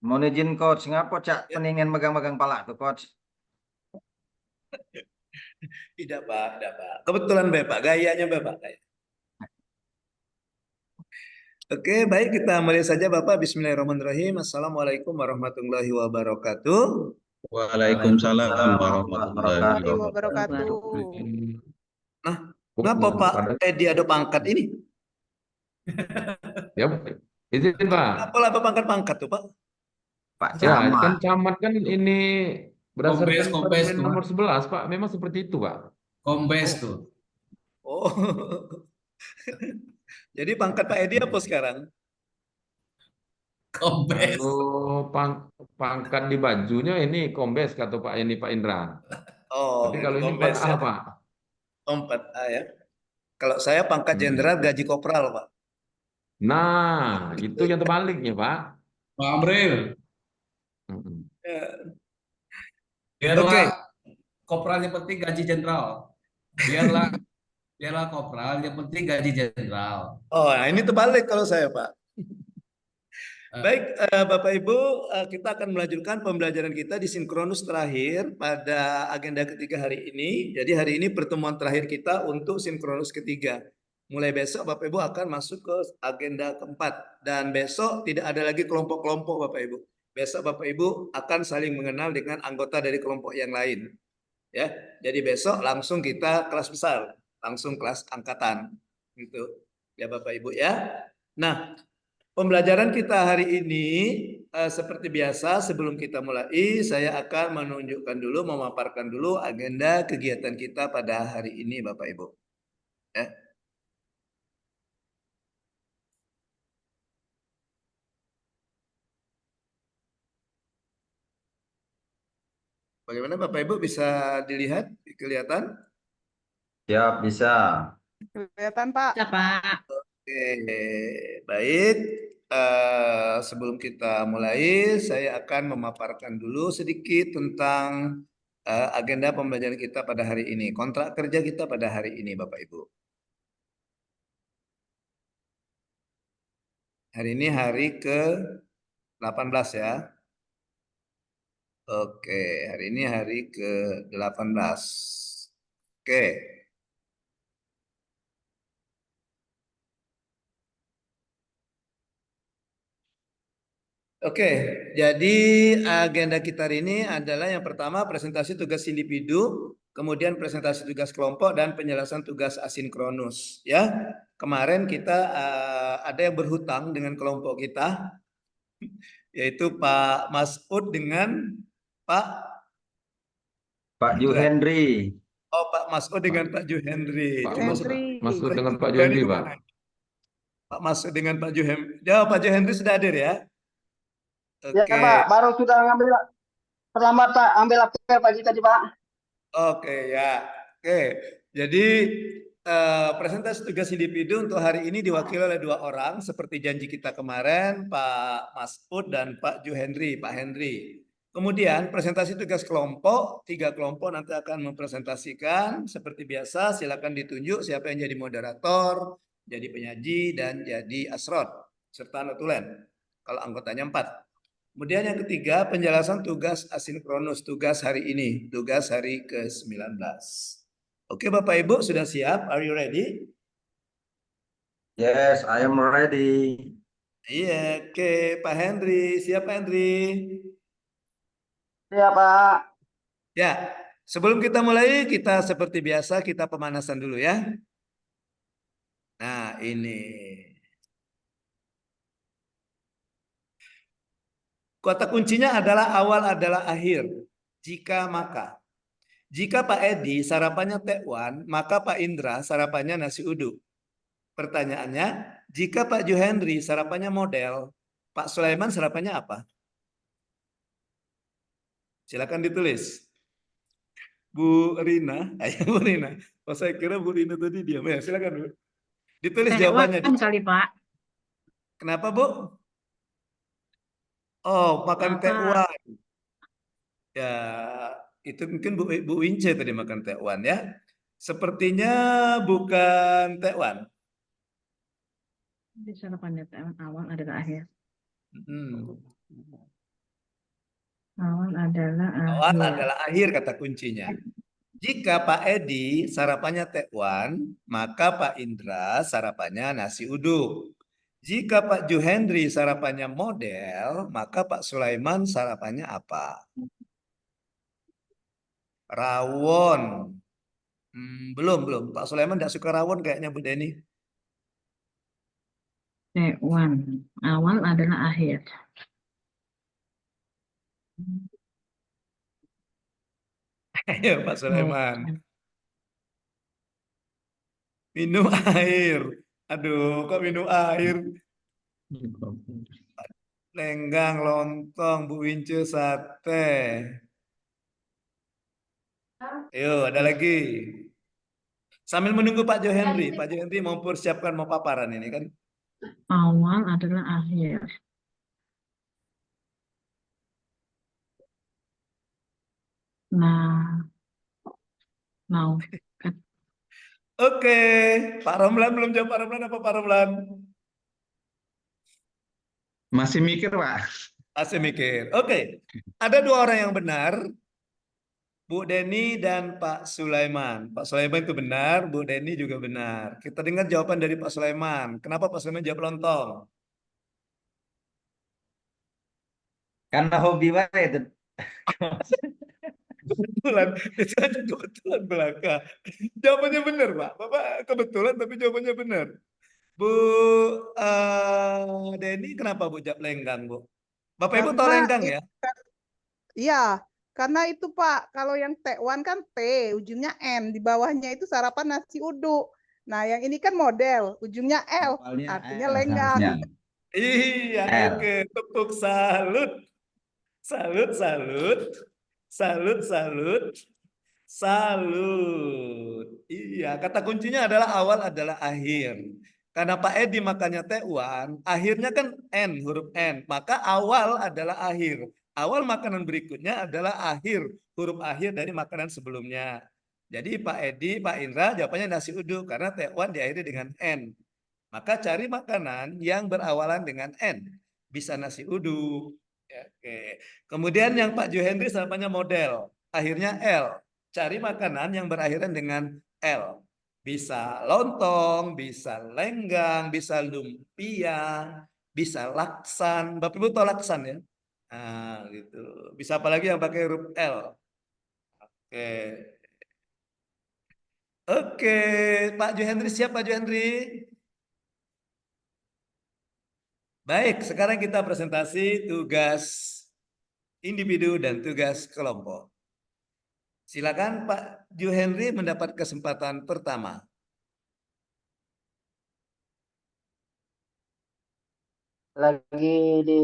Mohon izin coach, ngapa cak Ya, peningin megang-megang pala tuh coach? tidak Pak, tidak Pak. Kebetulan Bapak, gayanya Bapak. Oke, baik kita mulai saja Bapak. Bismillahirrahmanirrahim. Assalamualaikum warahmatullahi wabarakatuh. Waalaikumsalam Waalaikumsalam warahmatullahi warahmatullahi wabarakatuh. Warahmatullahi wabarakatuh. wabarakatuh. Nah, kenapa Pak Edi ada pangkat ini? Ya, itu Pak. Kenapa lah Bapak pangkat-pangkat tuh Pak? Pak Ya, kan Camat. camat kan ini berdasarkan Kompes Permen tuh, nomor 11, Pak. Memang seperti itu, Pak. kompes tuh, Oh, jadi pangkat Pak Edi apa sekarang? kompes. Kalau pangkat di bajunya ini kombes kata Pak ini Pak Indra. Oh, Tapi gitu kalau ini kombes 4A, ya. Pak. 4A ya. Kalau saya pangkat jenderal Hmm. gaji kopral Pak. Nah, itu yang terbaliknya, Pak. Pak Amril, Hmm. Ya. biarlah Oke, kopral yang penting gaji jenderal. Biarlah biarlah kopral yang penting gaji jenderal. Oh, nah ini terbalik kalau saya Pak. Eh, Baik, Bapak Ibu, kita akan melanjutkan pembelajaran kita di sinkronus terakhir pada agenda ketiga hari ini. Jadi hari ini pertemuan terakhir kita untuk sinkronus ketiga. Mulai besok Bapak Ibu akan masuk ke agenda keempat. Dan besok tidak ada lagi kelompok-kelompok Bapak Ibu. Besok Bapak Ibu akan saling mengenal dengan anggota dari kelompok yang lain. Ya, jadi besok langsung kita kelas besar, langsung kelas angkatan. Gitu. Ya Bapak Ibu ya. Nah, pembelajaran kita hari ini seperti biasa sebelum kita mulai saya akan menunjukkan dulu memaparkan dulu agenda kegiatan kita pada hari ini Bapak Ibu. Ya. Bagaimana Bapak Ibu bisa dilihat, kelihatan? Siap, bisa. Kelihatan, Pak? Ya, Pak. Oke, baik. Sebelum kita mulai, saya akan memaparkan dulu sedikit tentang agenda pembelajaran kita pada hari ini, kontrak kerja kita pada hari ini, Bapak Ibu. Hari ini hari ke-18 ya. Oke, hari ini hari ke-18. Oke. Oke, jadi agenda kita hari ini adalah yang pertama presentasi tugas individu, kemudian presentasi tugas kelompok dan penjelasan tugas asinkronus. Ya, kemarin kita ada yang berhutang dengan kelompok kita, yaitu Pak Masud dengan Pak Ju Indra. Henry. Oh, Pak Masud dengan Pak Juhendri. Pak Coba Henry. Masuk dengan Pak Juhendri Jondi, Pak. kemana? Pak Masud dengan Pak Juhendri. Ya, Pak Juhendri sudah hadir ya. Ya Oke. Pak, baru sudah ngambil terlambat Pak, ambil apel pagi tadi Pak. Oke ya. Oke. Jadi presentasi tugas individu untuk hari ini diwakili oleh dua orang seperti janji kita kemarin, Pak Masud dan Pak Juhendri, Pak Henry. Kemudian presentasi tugas kelompok, 3 kelompok nanti akan mempresentasikan seperti biasa. Silakan ditunjuk siapa yang jadi moderator, jadi penyaji dan jadi asrot serta notulen. Kalau anggotanya 4. Kemudian yang ketiga, penjelasan tugas asinkronus, tugas hari ini, tugas hari ke-19. Oke Bapak Ibu, sudah siap? Are you ready? Yes, I am ready. Iya, oke. Pak Henry, siap Pak Henry? Ya Pak. Ya, sebelum kita mulai, kita seperti biasa, kita pemanasan dulu ya. Nah, ini. Kata kuncinya adalah awal adalah akhir. Jika maka. Jika Pak Edi sarapannya tekwan, maka Pak Indra sarapannya nasi uduk. Pertanyaannya, jika Pak Juhendri sarapannya model, Pak Sulaiman sarapannya apa? Silakan ditulis. Bu Rina, ayo Bu Rina. Oh, saya kira Bu Rina tadi diam ya. Silakan Bu. Ditulis jawabannya. Tekwan kali, Pak. Kenapa Bu? Oh, makan Apa? tekwan. Ya, itu mungkin Bu Wince tadi makan tekwan ya. Sepertinya bukan tekwan. Di sarapan awal ada ke akhir. Hmm. Awal adalah Awal akhir. adalah akhir kata kuncinya. Jika Pak Edi sarapannya tekwan, maka Pak Indra sarapannya nasi uduk. Jika Pak Juhendri sarapannya model, maka Pak Sulaiman sarapannya apa? Rawon. Belum. Pak Sulaiman tidak suka rawon kayaknya Bu Deni. Tekwan. Awal adalah akhir. Ayo Pak Sulaiman. Minum air. Aduh, kok minum air? Lenggang, lontong, Bu Wincu, sate. Ayo, ada lagi. Sambil menunggu Pak Johendri. Pak Johendri mau persiapkan mau paparan ini kan. Awal adalah akhir. Nah, mau. Oke, Pak Romlan belum jawab Pak Romlan apa Pak Romlan? Masih mikir, Pak. Masih mikir. Oke, ada dua orang yang benar. Bu Deni dan Pak Sulaiman. Pak Sulaiman itu benar, Bu Deni juga benar. Kita dengar jawaban dari Pak Sulaiman. Kenapa Pak Sulaiman jawab lontong? Karena hobi Pak itu. Kebetulan, itu aja kebetulan belaka. Jawabannya benar, Pak. Bapak kebetulan tapi jawabannya benar. Bu Deni, kenapa Bu jawab lenggang, Bu? Bapak Ibu tahu Karena lenggang ya? Iya, karena itu Pak, kalau yang tekwan kan T, ujungnya N, di bawahnya itu sarapan nasi uduk. Nah, yang ini kan model, ujungnya L, Awalnya artinya L lenggang. seharusnya. Iya, L. oke. Tepuk salut. Salut, salut. Salut, salut. Salut. Iya, kata kuncinya adalah awal adalah akhir. Karena Pak Edi makannya tekwan, akhirnya kan N, huruf N. Maka awal adalah akhir. Awal makanan berikutnya adalah akhir, huruf akhir dari makanan sebelumnya. Jadi Pak Edi, Pak Indra jawabannya nasi uduk karena tekwan diakhiri dengan N. Maka cari makanan yang berawalan dengan N. Bisa nasi uduk. Ya, oke. Kemudian yang Pak Juhendri sarapannya model. Akhirnya L. Cari makanan yang berakhiran dengan L. Bisa lontong, bisa lenggang, bisa lumpia, bisa laksan. Bapak Ibu tahu laksan ya? Nah, gitu. Bisa apa lagi yang pakai huruf L? Oke. Oke, Pak Juhendri siap Pak Juhendri? Baik, sekarang kita presentasi tugas individu dan tugas kelompok. Silakan Pak Juhendri mendapat kesempatan pertama. Lagi di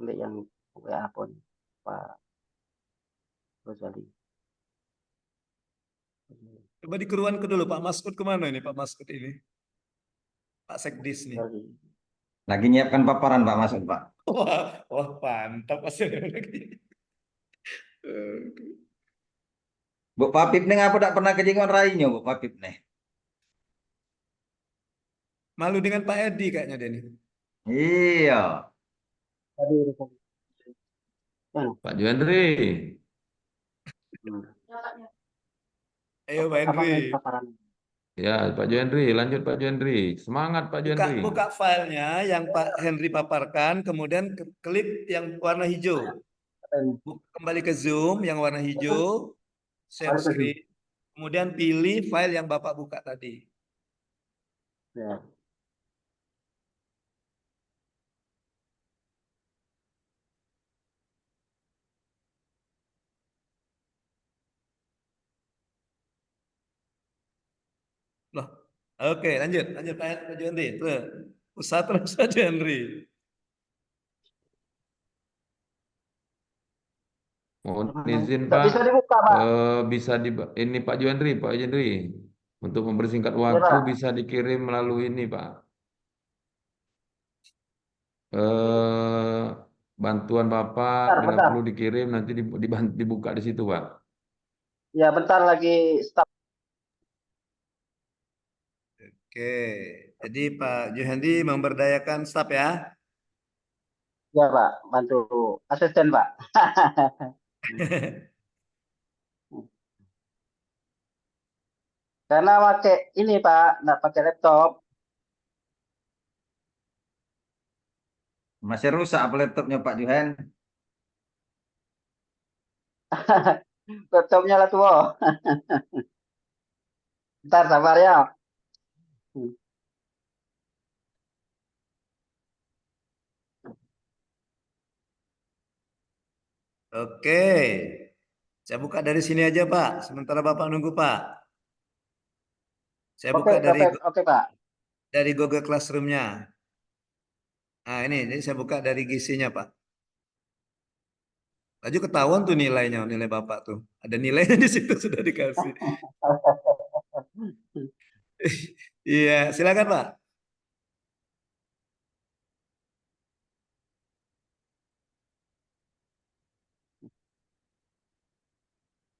ambil yang WA pun Pak Rozali. Coba dikeruan ke dulu Pak Maskud kemana ini Pak Maskud ini? Pak Sekdis nih. Rozali. Lagi nyiapkan paparan Pak Masud Pak. Wah mantap hasilnya lagi. Bu Papip nih ngapa tak pernah kejingan rainya Bu Papip nih? Malu dengan Pak Edi kayaknya dia nih. Iya. Tadi Rozali. Pak Juhendri. Ayo Pak Apa Hendri. paparan? Ya, Pak Juhendri, lanjut Pak Juhendri. Semangat Pak Juhendri. Buka filenya yang Pak Henry paparkan, kemudian klik yang warna hijau. Kembali ke Zoom yang warna hijau, share Balik ke Zoom. screen, kemudian pilih file yang Bapak buka tadi. Ya. Loh, oke lanjut Pak Henry. Tuh, usaha terus Pak Henry. Mohon izin Nggak Pak, bisa dibuka, Pak. bisa ini Pak Juhendri, untuk mempersingkat waktu Pak. bisa dikirim melalui ini Pak. Eh, bantuan Bapak bila Bentar. perlu dikirim nanti dibuka di situ Pak. Ya, bentar lagi stop. Oke, jadi Pak Juhandi memberdayakan staf ya. Ya Pak, bantu asisten Pak. Karena pakai ini Pak, nggak pakai laptop. Masih rusak apa laptopnya Pak Juhan? Laptopnya lah tua. Ntar sabar ya. Oke, saya buka dari sini aja Pak. Sementara Bapak nunggu Pak. Saya Oke, buka oke, oke Pak. dari Google Classroom-nya. Nah ini, jadi saya buka dari GC-nya Pak. Laju ketahuan tuh nilainya, nilai Bapak tuh. Ada nilainya di situ sudah dikasih. Iya, silakan Pak.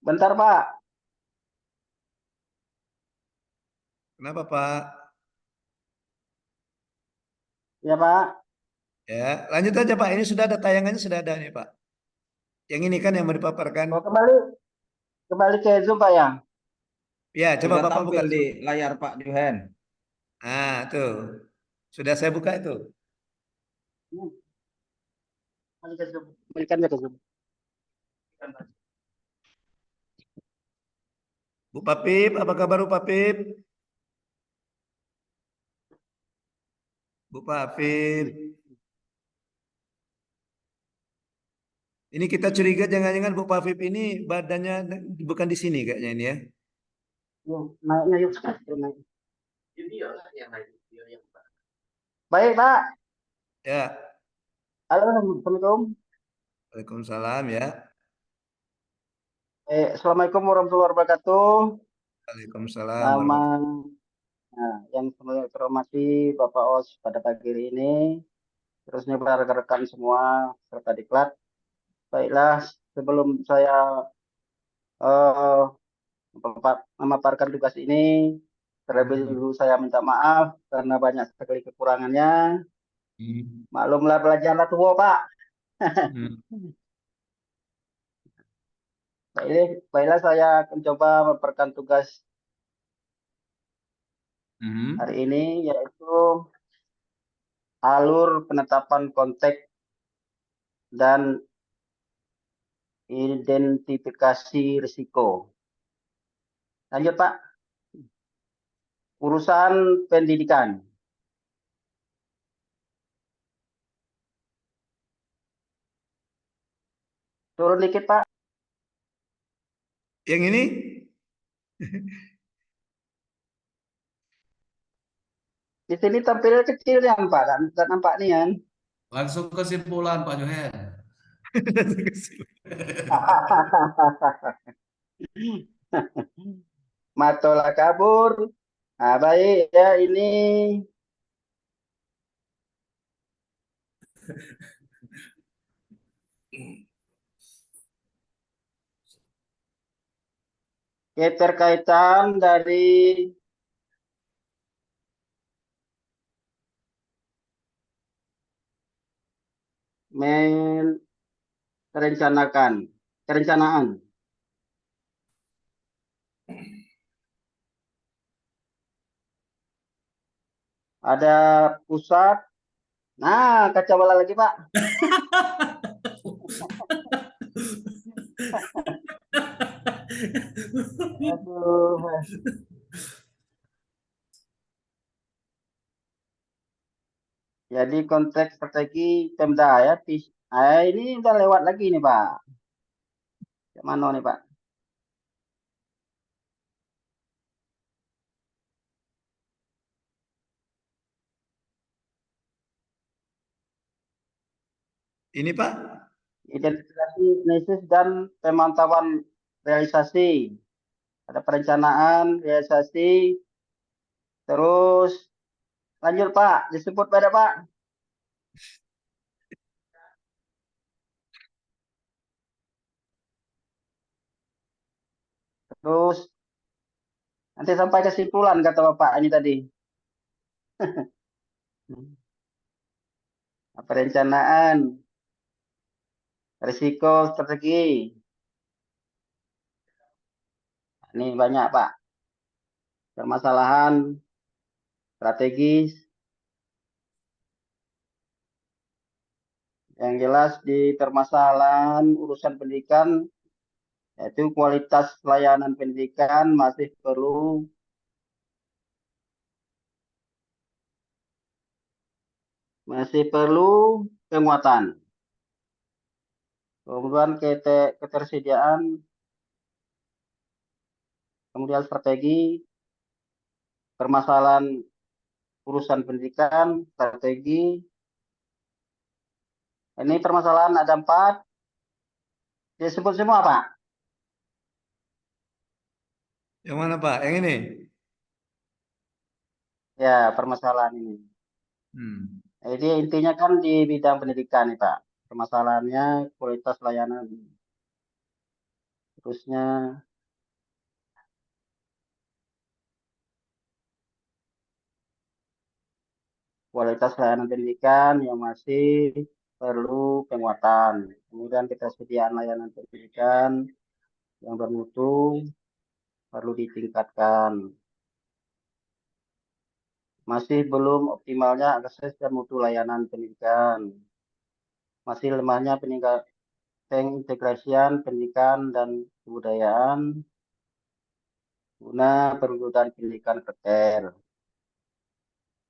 Bentar Pak. Kenapa Pak? Ya Pak. Ya, lanjut aja Pak. Ini sudah ada tayangannya sudah ada nih Pak. Yang ini kan yang mau dipaparkan. Oh, kembali ke Zoom Pak ya. Ya, coba Sudah Bapak buka tampil di Zoom. layar Pak Juhan. Ah, tuh. Sudah saya buka itu. Kembali ke Zoom. Kembalikan ke Zoom. Bu Papip, apa kabar Bu Papip? Bu Papip. Ini kita curiga jangan-jangan Bu Papip ini badannya bukan di sini kayaknya ini ya. Yuk, naiknya yuk. Naik. Baik Pak. Ya, Halo, Assalamualaikum. Waalaikumsalam ya. Assalamualaikum warahmatullahi wabarakatuh. Waalaikumsalam Sama warahmatullahi. nah, yang semoga terhormati Bapak Os pada pagi hari ini, terusnya para rekan-rekan semua serta diklat. Baiklah, sebelum saya eh, memaparkan tugas ini, terlebih dulu saya minta maaf karena banyak sekali kekurangannya. Maklumlah belajarlah tua Pak. Baiklah saya akan coba memaparkan tugas hari ini, yaitu alur penetapan konteks dan identifikasi risiko. Lanjut Pak, urusan pendidikan. Turun dikit Pak. Yang ini? Di sini tampilnya kecil yang Pak, kan nampak nih kan. Langsung kesimpulan Pak Johan. Matola kabur. Nah, baik ya ini keterkaitan dari perencanaan. Ada pusat. Nah, kacamata lagi Pak. Aduh. Jadi konteks strategi Pemda ya. Ini udah lewat lagi nih Pak. Mana nih Pak? Ini Pak? Identifikasi analisis dan pemantauan realisasi. Ada perencanaan, realisasi, terus lanjut Pak, disebut pada Pak. Terus nanti sampai kesimpulan kata Bapak ini tadi. Perencanaan, risiko, strategi. Ini banyak, Pak. Permasalahan strategis. Yang jelas di permasalahan urusan pendidikan, yaitu kualitas layanan pendidikan masih perlu penguatan. Kemudian ketersediaan, kemudian strategi, permasalahan urusan pendidikan, strategi. Ini permasalahan ada 4. Disebut semua, Pak. Yang mana Pak? Yang ini? Ya, permasalahan ini. Hmm. Jadi intinya kan di bidang pendidikan nih, Pak. Permasalahannya kualitas layanan. Terusnya kualitas layanan pendidikan yang masih perlu penguatan. Kemudian ketersediaan layanan pendidikan yang bermutu perlu ditingkatkan. Masih belum optimalnya akses dan mutu layanan pendidikan. Masih lemahnya pengintegrasian pendidikan dan kebudayaan guna perwujudan pendidikan terkait.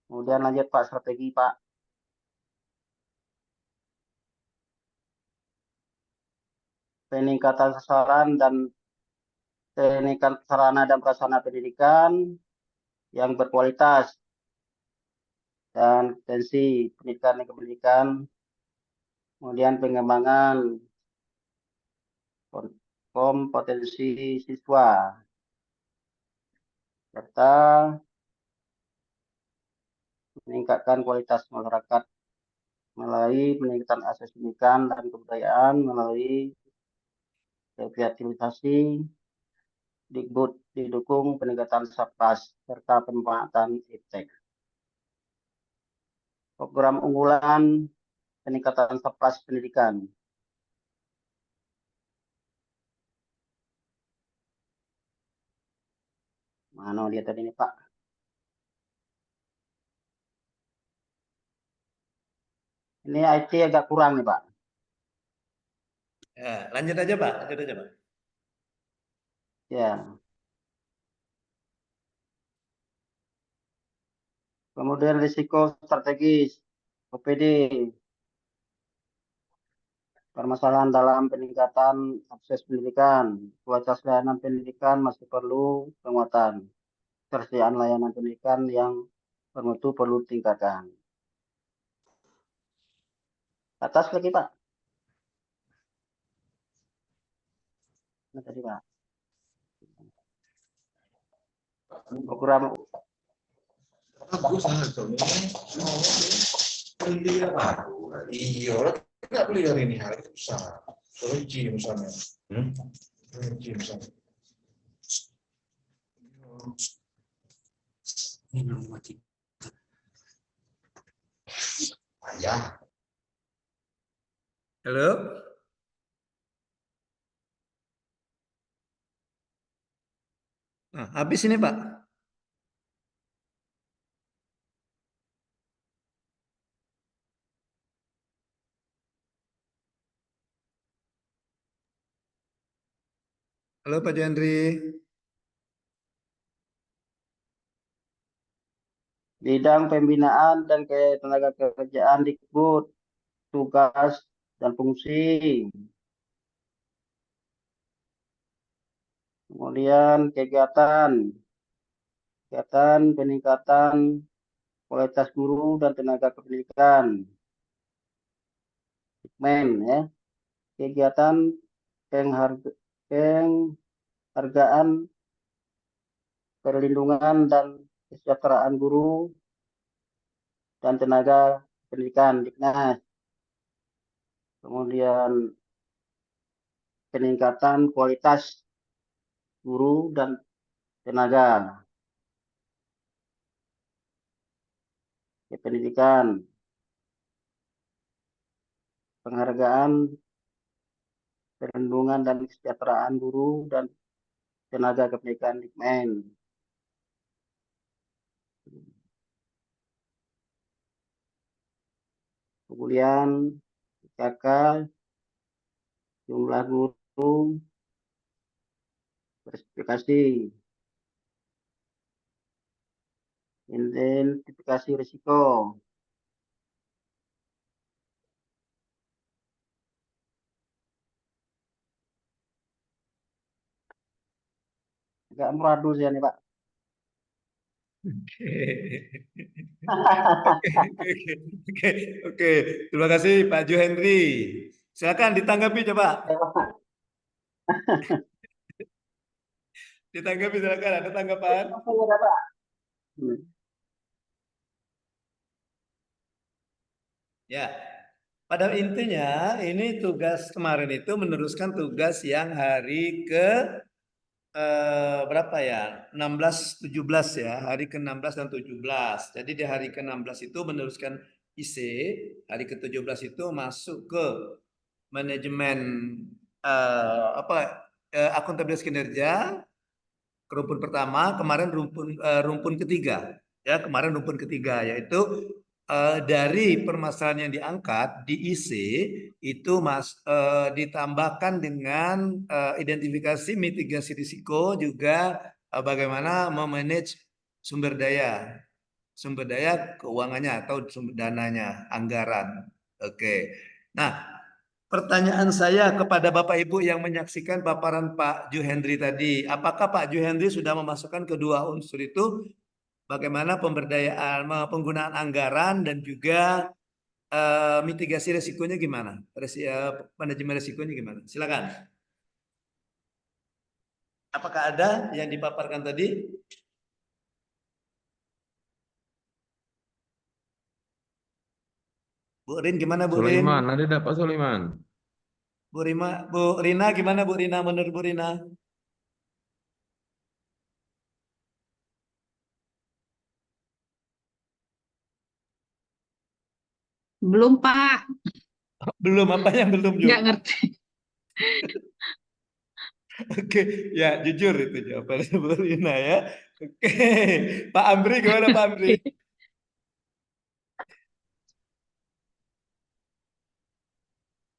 Kemudian lanjut Pak, strategi Pak. Peningkatan sasaran dan peningkatan sarana dan prasarana pendidikan yang berkualitas dan potensi pendidikan, kemudian pengembangan kompetensi siswa, serta meningkatkan kualitas masyarakat melalui peningkatan akses pendidikan dan kebudayaan melalui revitalisasi Dikbud didukung peningkatan Satpas serta pemanfaatan iptek. Program unggulan peningkatan Satpas pendidikan. Mana dia tadi nih Pak? Ini IT agak kurang nih Pak. Ya, lanjut aja Pak. Lanjut aja Pak. Ya. Kemudian risiko strategis, OPD. Permasalahan dalam peningkatan akses pendidikan, kualitas layanan pendidikan masih perlu penguatan. Ketersediaan layanan pendidikan yang bermutu perlu ditingkatkan. Atas lagi Pak. Ini tadi Pak. Program Bagus iya, nggak beli hari ini hari itu besar. Soalnya G misalnya. G misalnya. Ini belum mati. Ya. Halo. Nah, habis ini Pak. Halo Pak Jandri. bidang pembinaan dan ketenaga kerjaan Dikbud, tugas dan fungsi. Kemudian kegiatan peningkatan kualitas guru dan tenaga pendidikan. Ya. Kegiatan penghargaan perlindungan dan kesejahteraan guru dan tenaga pendidikan Diknas. Kemudian peningkatan kualitas guru dan tenaga. pendidikan, penghargaan, perlindungan dan kesejahteraan guru dan tenaga kependidikan Dikmen. Kemudian KK, jumlah guru, spesifikasi, identifikasi risiko, agak amburadul ya nih Pak. Oke. Terima kasih Pak Juhendri. Silakan ditanggapi coba. Ditanggapi silakan, ada tanggapan? Ya, pada intinya ini tugas kemarin itu meneruskan tugas yang hari ke berapa ya? 16, 17 ya, hari ke-16 dan 17. Jadi di hari ke-16 itu meneruskan IC, hari ke-17 itu masuk ke manajemen akuntabilitas kinerja, ke rumpun pertama, kemarin rumpun ketiga. Ya, kemarin rumpun ketiga yaitu dari permasalahan yang diangkat di IC itu ditambahkan dengan identifikasi mitigasi risiko juga bagaimana memanage sumber daya keuangannya atau sumber dananya, anggaran. Oke. Nah, pertanyaan saya kepada Bapak Ibu yang menyaksikan paparan Pak Juhendri tadi, apakah Pak Juhendri sudah memasukkan kedua unsur itu? Bagaimana pemberdayaan, penggunaan anggaran dan juga mitigasi risikonya gimana? Manajemen risikonya gimana? Silakan. Apakah ada yang dipaparkan tadi? Bu Rin gimana Bu Rin? Sulaiman, ada enggak Pak Sulaiman? Bu Rina gimana Bu Rina, menurut Bu Rina? Belum, Pak. Belum, apa yang belum juga? Nggak ngerti. Oke, ya jujur itu jawabannya Bu Rina ya. Oke, Pak Amri gimana Pak Amri?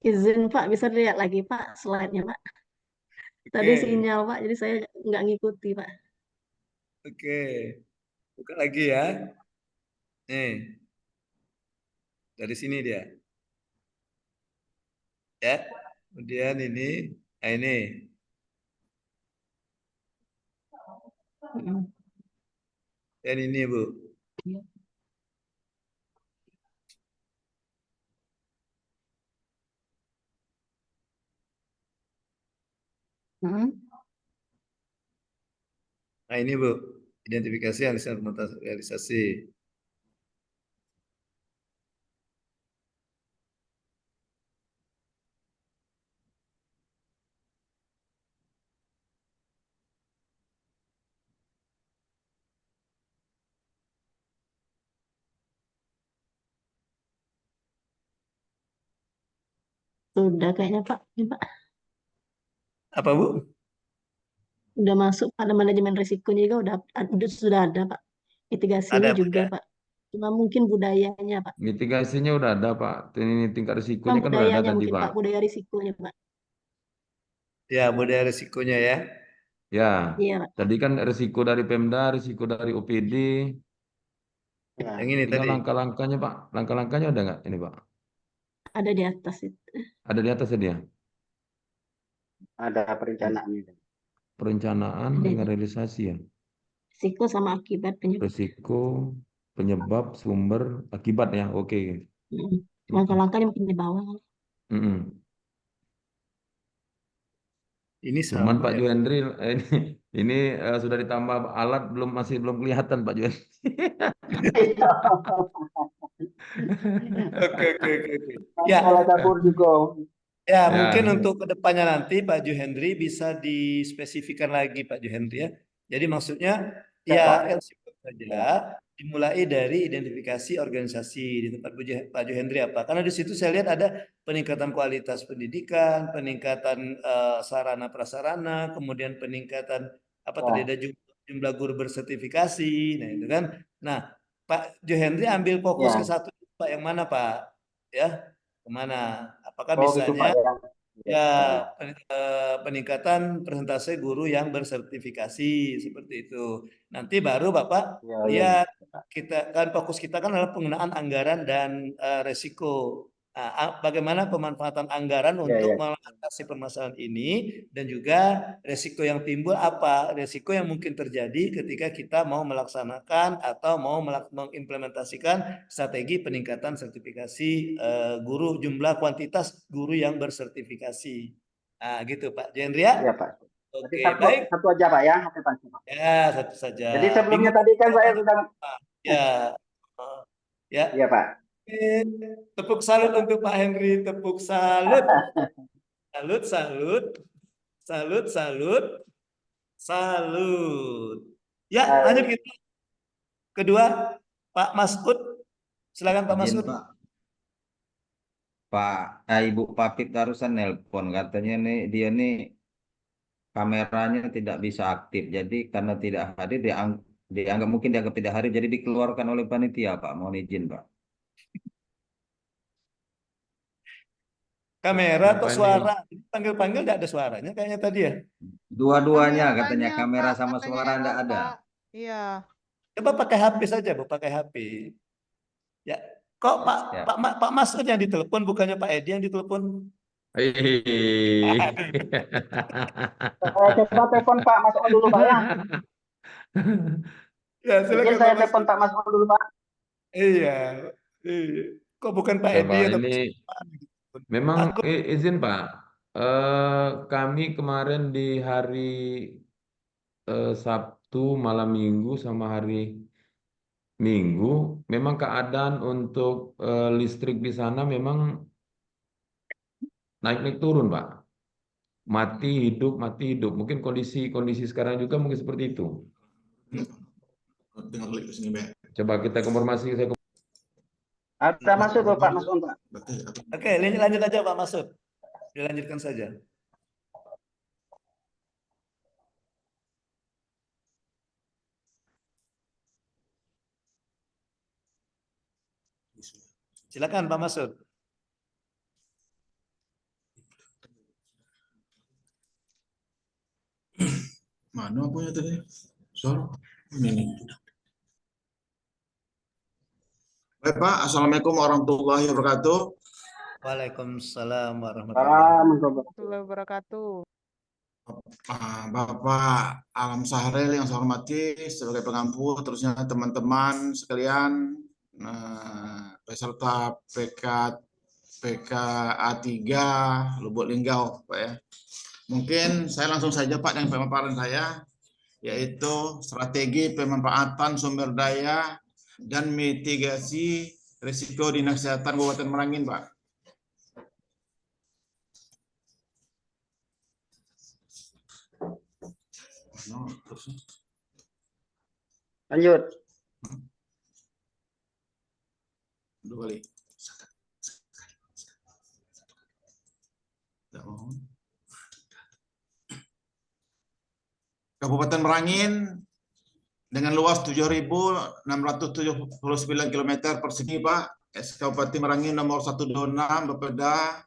Izin, Pak, bisa lihat lagi, Pak, slide-nya, Pak. Tadi Oke, sinyal, Pak, jadi saya nggak ngikuti, Pak. oke, buka lagi ya. Nih, dari sini dia. Ya, kemudian ini, nah ini. Mm. Dan ini Bu. Mm. Nah ini Bu, identifikasi realisasi. Sudah kayaknya, Pak. Ini, Pak. Apa Bu? Udah masuk pada manajemen risikonya juga sudah ada, Pak. Mitigasinya Ada Bu juga, ya? Pak. Cuma mungkin budayanya, Pak. Mitigasinya udah ada Pak. Ini tingkat Cuma risikonya kan udah ada budayanya tadi mungkin, Pak. Pak. Budaya risikonya, Pak. Ya, budaya risikonya ya. Ya, Iya, Pak. tadi kan risiko dari Pemda, risiko dari OPD. Ya, Yang ini Tinggal tadi. langkah-langkahnya Pak. Langkah-langkahnya ada nggak ini Pak? Ada di atas itu. Ada di atasnya dia. ada perencanaan itu. Perencanaan Ada dengan itu. realisasi ya. Risiko sama akibat penyebab. Risiko, penyebab, sumber, akibat ya. Oke. Langkah-langkahnya mungkin di bawah. Mm-mm. Ini Cuman sama Pak ya. Juhendri ini sudah ditambah alat masih belum kelihatan Pak Juhendri. Oke. Ya, Salah dapur juga. ya, Ya. mungkin untuk kedepannya nanti Pak Juhendri bisa dispesifikan lagi Pak Juhendri ya. Jadi maksudnya ya saja dimulai dari identifikasi organisasi di tempat Pak Juhendri apa? Karena di situ saya lihat ada peningkatan kualitas pendidikan, peningkatan sarana prasarana, kemudian peningkatan apa tadi Ya, ada jumlah guru bersertifikasi, nah itu kan. Nah, Pak Juhendri ambil fokus ke ya. satu, Pak, yang mana Pak? Ya, kemana? Apakah Oh gitu Pak misalnya ya. Ya, ya baik. peningkatan persentase guru yang bersertifikasi seperti itu. Nanti baru Bapak Ya, ya. lihat, kita kan fokus kita kan adalah penggunaan anggaran dan resiko. Nah, bagaimana pemanfaatan anggaran Ya, untuk ya. mengatasi permasalahan ini dan juga resiko yang timbul apa? Resiko yang mungkin terjadi ketika kita mau melaksanakan atau mau mengimplementasikan strategi peningkatan sertifikasi guru, jumlah kuantitas guru yang bersertifikasi. Nah, gitu Pak Jendria. Ya Pak. Jadi Oke, baik. satu aja Pak ya. Satu Pak. Ya, satu saja. Jadi sebelumnya Bingung tadi kan saya lanjut. sudah, Ya. Ya. iya Pak. Oke. Tepuk salut untuk Pak Henry. Tepuk salut. Salut, salut. Salut, salut. Salut. Ya, lanjut Baik. kita. Kedua, Pak Masud. Silakan Pak Izin Masud. Ibu Papip barusan nelpon katanya nih dia nih kameranya tidak bisa aktif. Jadi karena tidak hadir dianggap tidak hadir jadi dikeluarkan oleh panitia Pak. Mohon izin Pak. Kamera atau Siapa ini? suara? Panggil-panggil tidak ada suaranya kayaknya tadi ya. Dua-duanya katanya Kameranya, kamera Pak, sama katanya suara tidak error, ada. Pak. Iya. Coba pakai HP saja, Bu, pakai HP. Ya. Kok Ya. Pak Masud yang ditelepon bukannya Pak Edi yang ditelepon? Hei. Coba telepon Pak Mas On dulu Pak ya. Ya, Izin silakan saya Pak Masud. telepon Pak Mas On dulu Pak. Iya. Iya. Kok bukan Pak Coba Edi atau ini Pak? memang Aku izin Pak. Kami kemarin di hari Sabtu malam Minggu sama hari Minggu memang keadaan untuk listrik di sana memang naik-naik turun Pak. Mati hidup, mati hidup. Mungkin kondisi sekarang juga mungkin seperti itu. Tinggal klik ke sini, Mbak. Coba kita konfirmasi. Ada masuk loh Pak Mas On Pak. Oke, lanjut aja Pak Masud. Dilanjutkan saja. Silakan Pak Masud. Mana punya tadi? Soal ini. Baik Pak, Assalamualaikum warahmatullahi wabarakatuh. Waalaikumsalam warahmatullahi Warahmatullahi wabarakatuh. Bapak Alam Sahril yang saya hormati sebagai pengampu, terusnya teman-teman sekalian, peserta PKA3 Lubuk Linggau, Pak ya. Mungkin saya langsung saja Pak dengan pemaparan saya, yaitu strategi pemanfaatan sumber daya dan mitigasi risiko dinas kesehatan Kabupaten Merangin, Pak. Lanjut. Dua kali. Kabupaten Merangin dengan luas 7.679 km persegi, Pak. Kabupaten Merangin nomor 126 Bapeda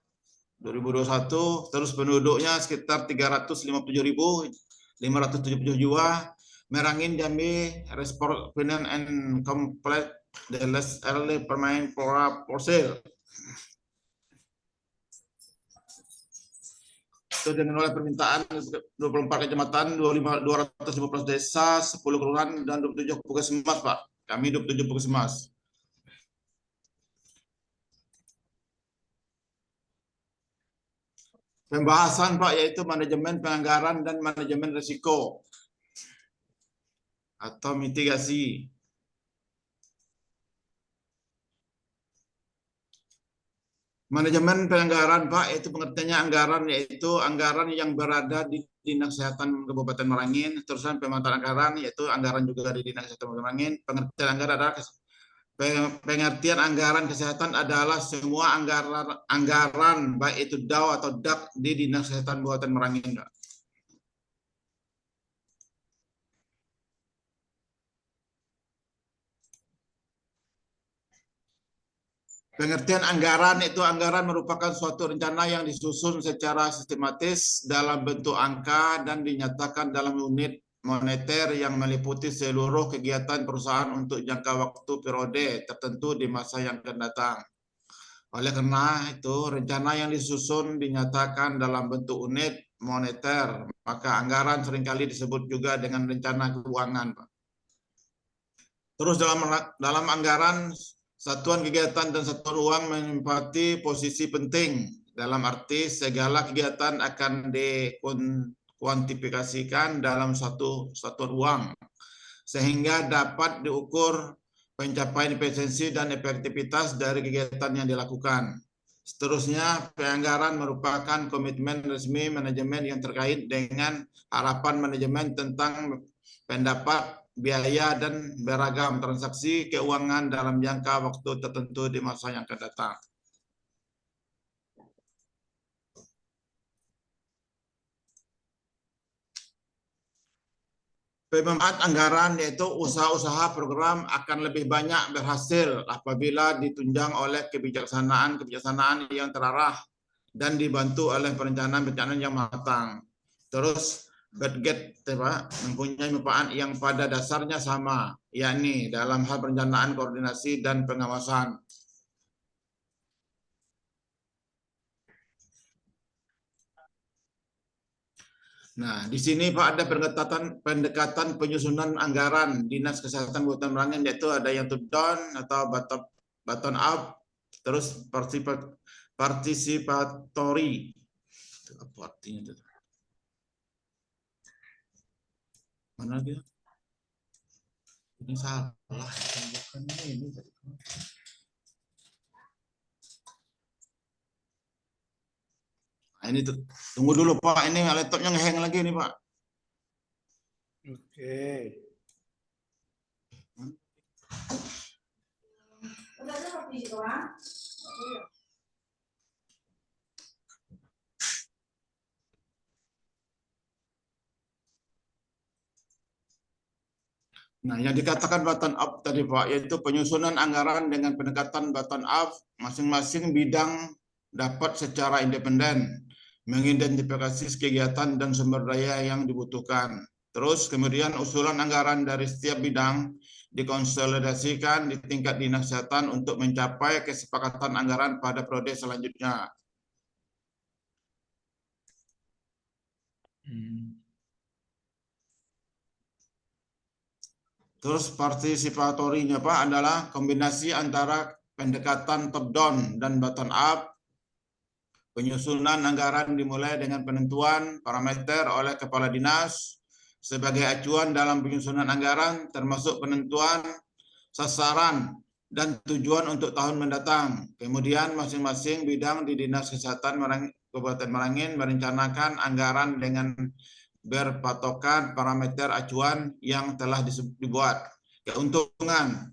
2021, terus penduduknya sekitar 357.577 jiwa. Merangin Jambi Respondent and Complete the less early permain for sale. Itu dengan oleh permintaan 24 kecamatan, 215 desa, 10 kelurahan dan 27 puskesmas, Pak. Kami 27 puskesmas. Pembahasan Pak yaitu manajemen penganggaran dan manajemen risiko atau mitigasi. Manajemen penganggaran, Pak, yaitu pengertiannya anggaran, yaitu anggaran yang berada di Dinas Kesehatan Kabupaten Merangin. Terusan pemanfaatan anggaran, yaitu anggaran juga di Dinas Kesehatan Kabupaten Merangin. Pengertian anggaran adalah pengertian anggaran kesehatan adalah semua anggaran baik itu DAW atau DAK di Dinas Kesehatan Kabupaten Merangin, Pak. Pengertian anggaran itu anggaran merupakan suatu rencana yang disusun secara sistematis dalam bentuk angka dan dinyatakan dalam unit moneter yang meliputi seluruh kegiatan perusahaan untuk jangka waktu periode tertentu di masa yang akan datang. Oleh karena itu, rencana yang disusun dinyatakan dalam bentuk unit moneter, maka anggaran seringkali disebut juga dengan rencana keuangan, Pak. Terus dalam anggaran, satuan kegiatan dan satuan uang menempati posisi penting dalam arti segala kegiatan akan dikuantifikasikan dalam satu satuan uang sehingga dapat diukur pencapaian efisiensi dan efektivitas dari kegiatan yang dilakukan. Seterusnya, penganggaran merupakan komitmen resmi manajemen yang terkait dengan harapan manajemen tentang pendapat biaya dan beragam transaksi keuangan dalam jangka waktu tertentu di masa yang akan datang. Pemanfaat anggaran yaitu usaha-usaha program akan lebih banyak berhasil apabila ditunjang oleh kebijaksanaan yang terarah dan dibantu oleh perencanaan yang matang. Terus budget mempunyai manfaat yang pada dasarnya sama, yakni dalam hal perencanaan, koordinasi, dan pengawasan. Nah, di sini Pak ada pendekatan penyusunan anggaran Dinas Kesehatan Kabupaten Merangin, yaitu ada yang top down atau bottom up, terus participatory. Apa artinya itu? Mana dia? Ini salah, bukan ini. Nah, ini tunggu dulu Pak, ini laptopnya ngehang lagi nih Pak. Oke. Nah, yang dikatakan bottom up tadi Pak, yaitu penyusunan anggaran dengan pendekatan bottom up, masing-masing bidang dapat secara independen mengidentifikasi kegiatan dan sumber daya yang dibutuhkan. Terus kemudian usulan anggaran dari setiap bidang dikonsolidasikan di tingkat Dinas Kesehatan untuk mencapai kesepakatan anggaran pada periode selanjutnya. Terus partisipatorinya Pak adalah kombinasi antara pendekatan top down dan bottom up. Penyusunan anggaran dimulai dengan penentuan parameter oleh kepala dinas sebagai acuan dalam penyusunan anggaran, termasuk penentuan sasaran dan tujuan untuk tahun mendatang. Kemudian masing-masing bidang di Dinas Kesehatan Kabupaten Merangin merencanakan anggaran dengan berpatokan parameter acuan yang telah dibuat. Keuntungan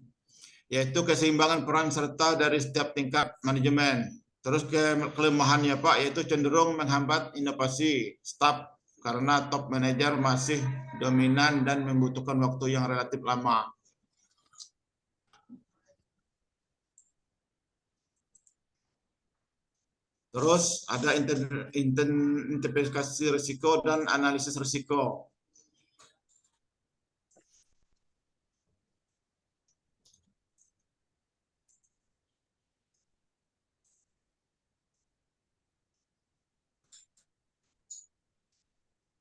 yaitu keseimbangan peran serta dari setiap tingkat manajemen. Terus kelemahannya Pak yaitu cenderung menghambat inovasi staf karena top manager masih dominan dan membutuhkan waktu yang relatif lama. Terus ada identifikasi risiko dan analisis risiko.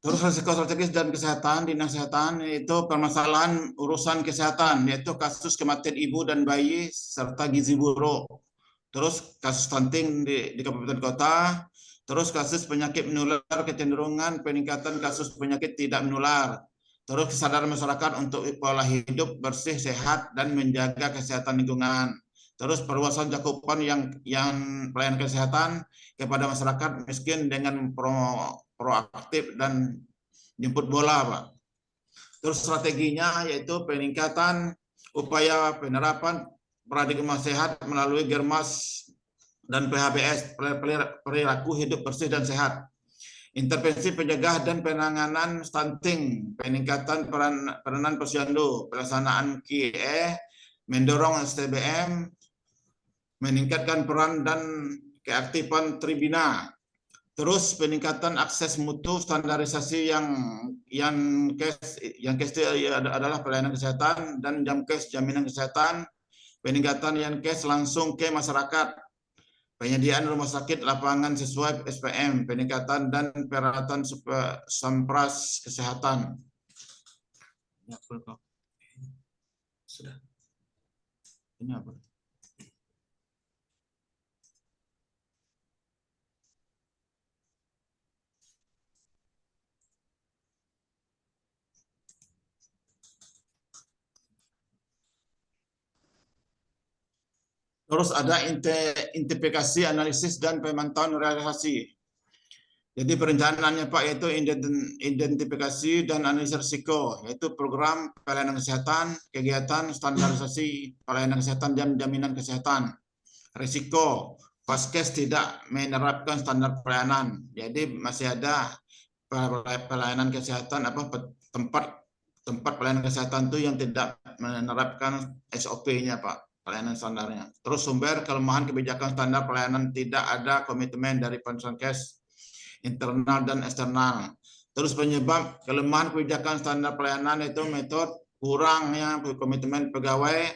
Terus risiko strategis dan kesehatan, Dinas Kesehatan itu permasalahan urusan kesehatan, yaitu kasus kematian ibu dan bayi serta gizi buruk. Terus kasus stunting di kabupaten kota, terus kasus penyakit menular, kecenderungan peningkatan kasus penyakit tidak menular. Terus kesadaran masyarakat untuk pola hidup bersih, sehat, dan menjaga kesehatan lingkungan. Terus perluasan cakupan yang pelayanan kesehatan kepada masyarakat miskin dengan proaktif dan jemput bola, Pak. Terus strateginya yaitu peningkatan upaya penerapan paradigma sehat melalui Germas dan PHBS, perilaku hidup bersih dan sehat. Intervensi pencegah dan penanganan stunting, peningkatan peranan posyandu, pelaksanaan KIE, mendorong STBM, meningkatkan peran dan keaktifan Tribina. Terus peningkatan akses mutu, standarisasi yang cash adalah pelayanan kesehatan dan jam cash jaminan kesehatan, peningkatan yang cash langsung ke masyarakat, penyediaan rumah sakit lapangan sesuai SPM, peningkatan dan peralatan sampras kesehatan. Sudah. Ini apa? Terus ada identifikasi, analisis, dan pemantauan realisasi. Jadi perencanaannya Pak yaitu identifikasi dan analisis risiko, yaitu program pelayanan kesehatan, kegiatan standarisasi pelayanan kesehatan dan jaminan kesehatan. Risiko, Vaskes tidak menerapkan standar pelayanan, jadi masih ada pelayanan kesehatan tempat pelayanan kesehatan itu yang tidak menerapkan SOP-nya Pak. Pelayanan standarnya. Terus sumber kelemahan kebijakan standar pelayanan, tidak ada komitmen dari Pankes internal dan eksternal. Terus penyebab kelemahan kebijakan standar pelayanan itu metode kurangnya komitmen pegawai.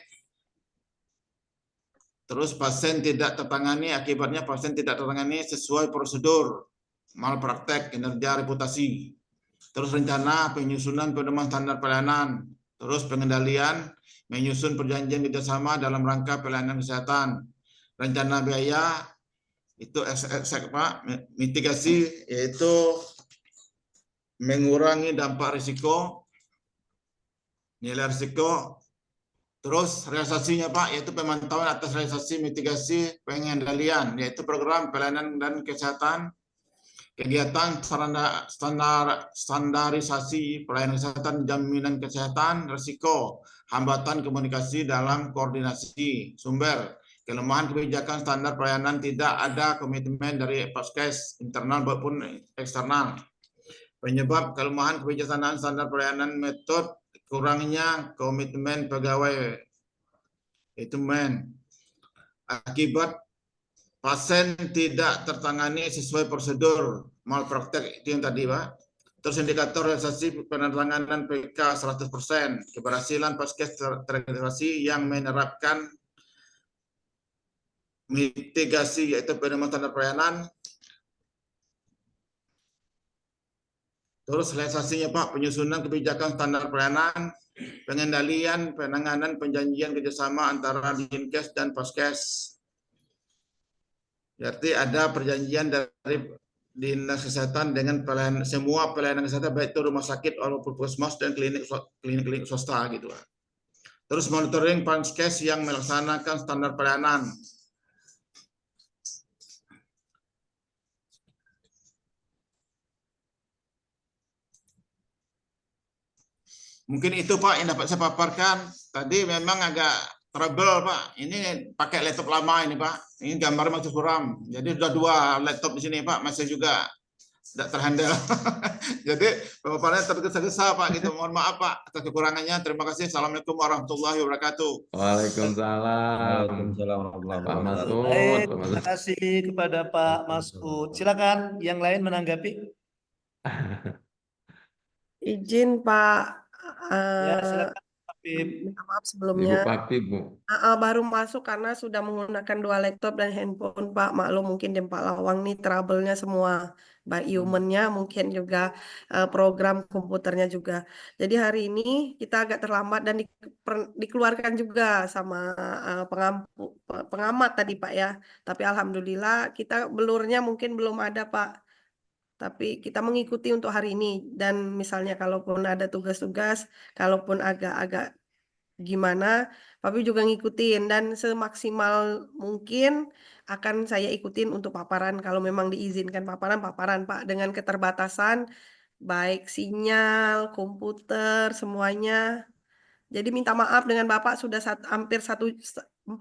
Terus pasien tidak tertangani, akibatnya pasien tidak tertangani sesuai prosedur, malpraktek, kinerja, reputasi. Terus rencana penyusunan pedoman standar pelayanan. Terus pengendalian, menyusun perjanjian kerjasama dalam rangka pelayanan kesehatan. Rencana biaya itu Pak, mitigasi yaitu mengurangi dampak risiko, nilai risiko. Terus realisasinya Pak yaitu pemantauan atas realisasi, mitigasi, pengendalian yaitu program pelayanan dan kesehatan, kegiatan standarisasi pelayanan kesehatan, jaminan kesehatan, risiko, hambatan komunikasi dalam koordinasi, sumber, kelemahan kebijakan standar pelayanan, tidak ada komitmen dari Paskes internal maupun eksternal. Penyebab kelemahan kebijaksanaan standar pelayanan, metode kurangnya komitmen pegawai, itu akibat pasien tidak tertangani sesuai prosedur, malpraktek itu yang tadi Pak. Terus indikator realisasi penanganan PK 100%, keberhasilan Paskes terintegrasi yang menerapkan mitigasi yaitu pedoman standar pelayanan. Terus realisasinya Pak, penyusunan kebijakan standar pelayanan, pengendalian, penanganan, penjanjian kerjasama antara Dinkes dan Paskes. Berarti ada perjanjian dari Dinas Kesehatan dengan semua pelayanan kesehatan, baik itu rumah sakit, puskesmas dan klinik swasta gitu. Terus monitoring Paskes yang melaksanakan standar pelayanan. Mungkin itu Pak yang dapat saya paparkan. Tadi memang agak trouble Pak. Ini pakai laptop lama ini Pak. Ini gambar masih suram. Jadi sudah 2 laptop di sini Pak. Masih juga tidak terhandle. Jadi pemaparannya tergesa-gesa Pak. Gitu. Mohon maaf Pak atas kekurangannya. Terima kasih. Assalamualaikum warahmatullahi wabarakatuh. Waalaikumsalam. Waalaikumsalam warahmatullahi Pak wabarakatuh. Masud. Baik, Pak terima Masud. kasih kepada Pak Masud. Silakan yang lain menanggapi. Izin Pak, Ya, silakan Habib. minta maaf Ibu sebelumnya. Papi, Bu. Baru masuk karena sudah menggunakan 2 laptop dan handphone Pak. Maklum mungkin di Pak Lawang nih trouble-nya semua. Baik human-nya mungkin juga program komputernya juga. Jadi hari ini kita agak terlambat dan dikeluarkan juga sama pengamat tadi Pak ya. Tapi alhamdulillah kita blurnya mungkin belum ada Pak. Tapi kita mengikuti untuk hari ini. Dan misalnya kalaupun ada tugas-tugas, kalaupun agak-agak gimana, Papi juga ngikutin dan semaksimal mungkin akan saya ikutin untuk paparan kalau memang diizinkan paparan Pak dengan keterbatasan baik sinyal, komputer, semuanya. Jadi minta maaf dengan Bapak sudah hampir 45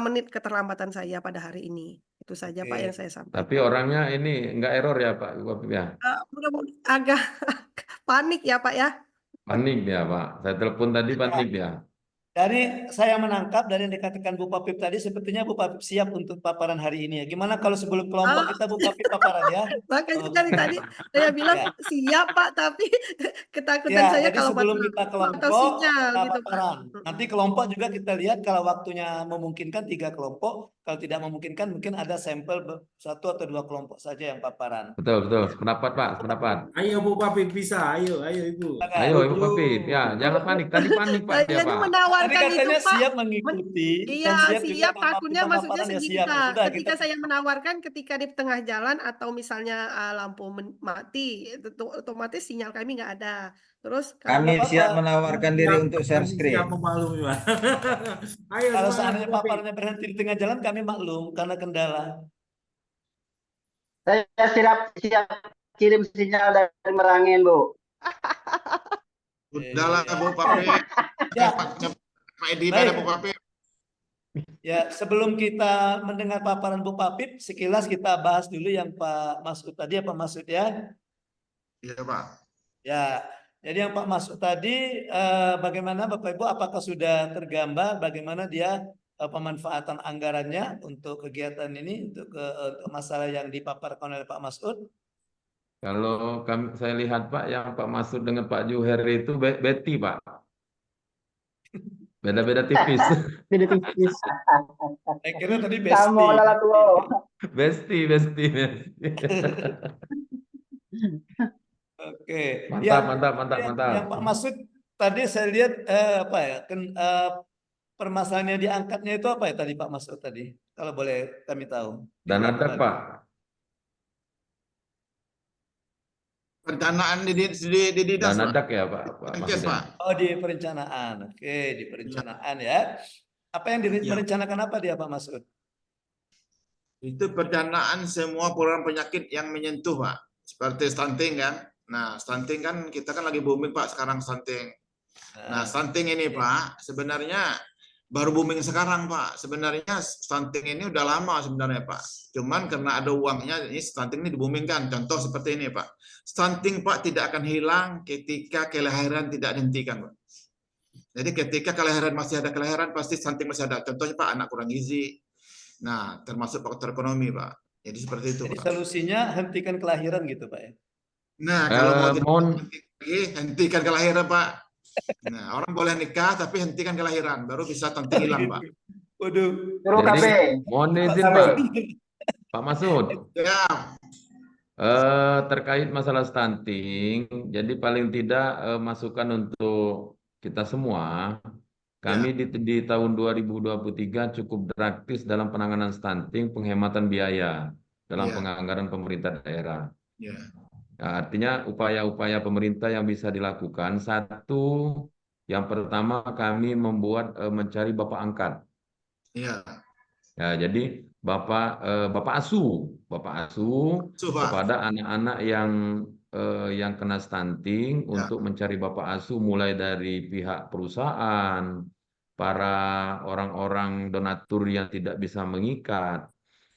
menit keterlambatan saya pada hari ini. Itu saja Pak yang saya Tapi sampaikan. orangnya ini enggak error ya Pak Wapip ya? Agak panik ya Pak ya. Panik dia Pak. Saya telepon tadi panik dia. Dari saya menangkap dari yang dikatakan Bu Papip tadi, sepertinya Bu Papip siap untuk paparan hari ini ya. Gimana kalau sebelum kelompok kita Bu Papip paparan ya? Makanya dari tadi saya bilang Ya. siap Pak, tapi ketakutan Ya, saya jadi kalau sebelum mati kita atau kelompok, sinyal kita gitu Pak. paparan. Nanti kelompok juga kita lihat kalau waktunya memungkinkan 3 kelompok, kalau tidak memungkinkan mungkin ada sampel 1 atau 2 kelompok saja yang paparan. Betul, sependapat Pak, sependapat. Ayo Bu Papip bisa, ayo Ibu. Ayo Ibu Papip, ya jangan panik. Tadi panik Pak dia Saya ini Pak. Tadi menawarkan itu katanya Pak. siap mengikuti Iya, dan siap juga siap. Takutnya kita maksudnya paparan ya siap. Ya segitu. sudah, Ketika saya menawarkan ketika di tengah jalan atau misalnya lampu mati, otomatis sinyal kami nggak ada. Terus Kami apa-apa. siap menawarkan diri untuk share screen. Siap memaklumi Pak. Ayo Kalau semangat, seandainya Bu Papip. paparannya berhenti di tengah jalan, kami maklum karena kendala. Saya siap kirim sinyal dari Merangin, Bu. Udahlah Bu Papip. Ya. Pak Edi pada Bu Papip. Ya, sebelum kita mendengar paparan Bu Papip, sekilas kita bahas dulu yang Pak Masud tadi, Pak Masud ya. Iya Pak. Ya, jadi yang Pak Masud tadi, bagaimana Bapak Ibu, apakah sudah tergambar bagaimana dia pemanfaatan anggarannya untuk kegiatan ini, untuk masalah yang dipaparkan oleh Pak Masud? Kalau saya lihat Pak, yang Pak Masud dengan Pak Juher itu Betty Pak. Beda-beda tipis. Beda tipis. Saya kira tadi Besti. Kamu lalat lo. Besti. Oke. Mantap. Yang Pak Masud tadi saya lihat apa ya? Permasalahannya diangkatnya itu apa ya tadi Pak Masud tadi? Kalau boleh kami tahu. Danadak Pak. Perencanaan di dinas Pak. Danadak ya Pak. Angket Pak. Oh, di perencanaan. Oke, di perencanaan ya. Apa yang direncanakan apa dia Pak Masud? Itu perencanaan semua program penyakit yang menyentuh Pak. Seperti stunting kan. Nah, stunting kan kita kan lagi booming Pak sekarang stunting. Nah, stunting ini Pak sebenarnya baru booming sekarang Pak. Sebenarnya stunting ini udah lama sebenarnya Pak. Cuman karena ada uangnya ini stunting ini diboomingkan. Contoh seperti ini Pak. Stunting Pak tidak akan hilang ketika kelahiran tidak dihentikan Pak. Jadi ketika kelahiran masih ada kelahiran pasti stunting masih ada. Contohnya Pak anak kurang gizi. Nah, termasuk faktor ekonomi Pak. Jadi seperti itu Jadi Pak. solusinya hentikan kelahiran gitu Pak ya. Nah, kalau mau hentikan kelahiran Pak. Nah, orang boleh nikah tapi hentikan kelahiran, baru bisa stunting hilang Pak. Waduh. Jadi, mohon izin Pak. Pak Masud. Ya. Terkait masalah stunting, jadi paling tidak masukan untuk kita semua. Kami di tahun 2023 cukup drastis dalam penanganan stunting, penghematan biaya dalam penganggaran pemerintah daerah. Nah, artinya upaya-upaya pemerintah yang bisa dilakukan, satu, yang pertama kami mencari bapak angkat. Ya, jadi bapak asuh kepada anak-anak yang kena stunting untuk mencari bapak asuh mulai dari pihak perusahaan, para orang-orang donatur yang tidak bisa mengikat,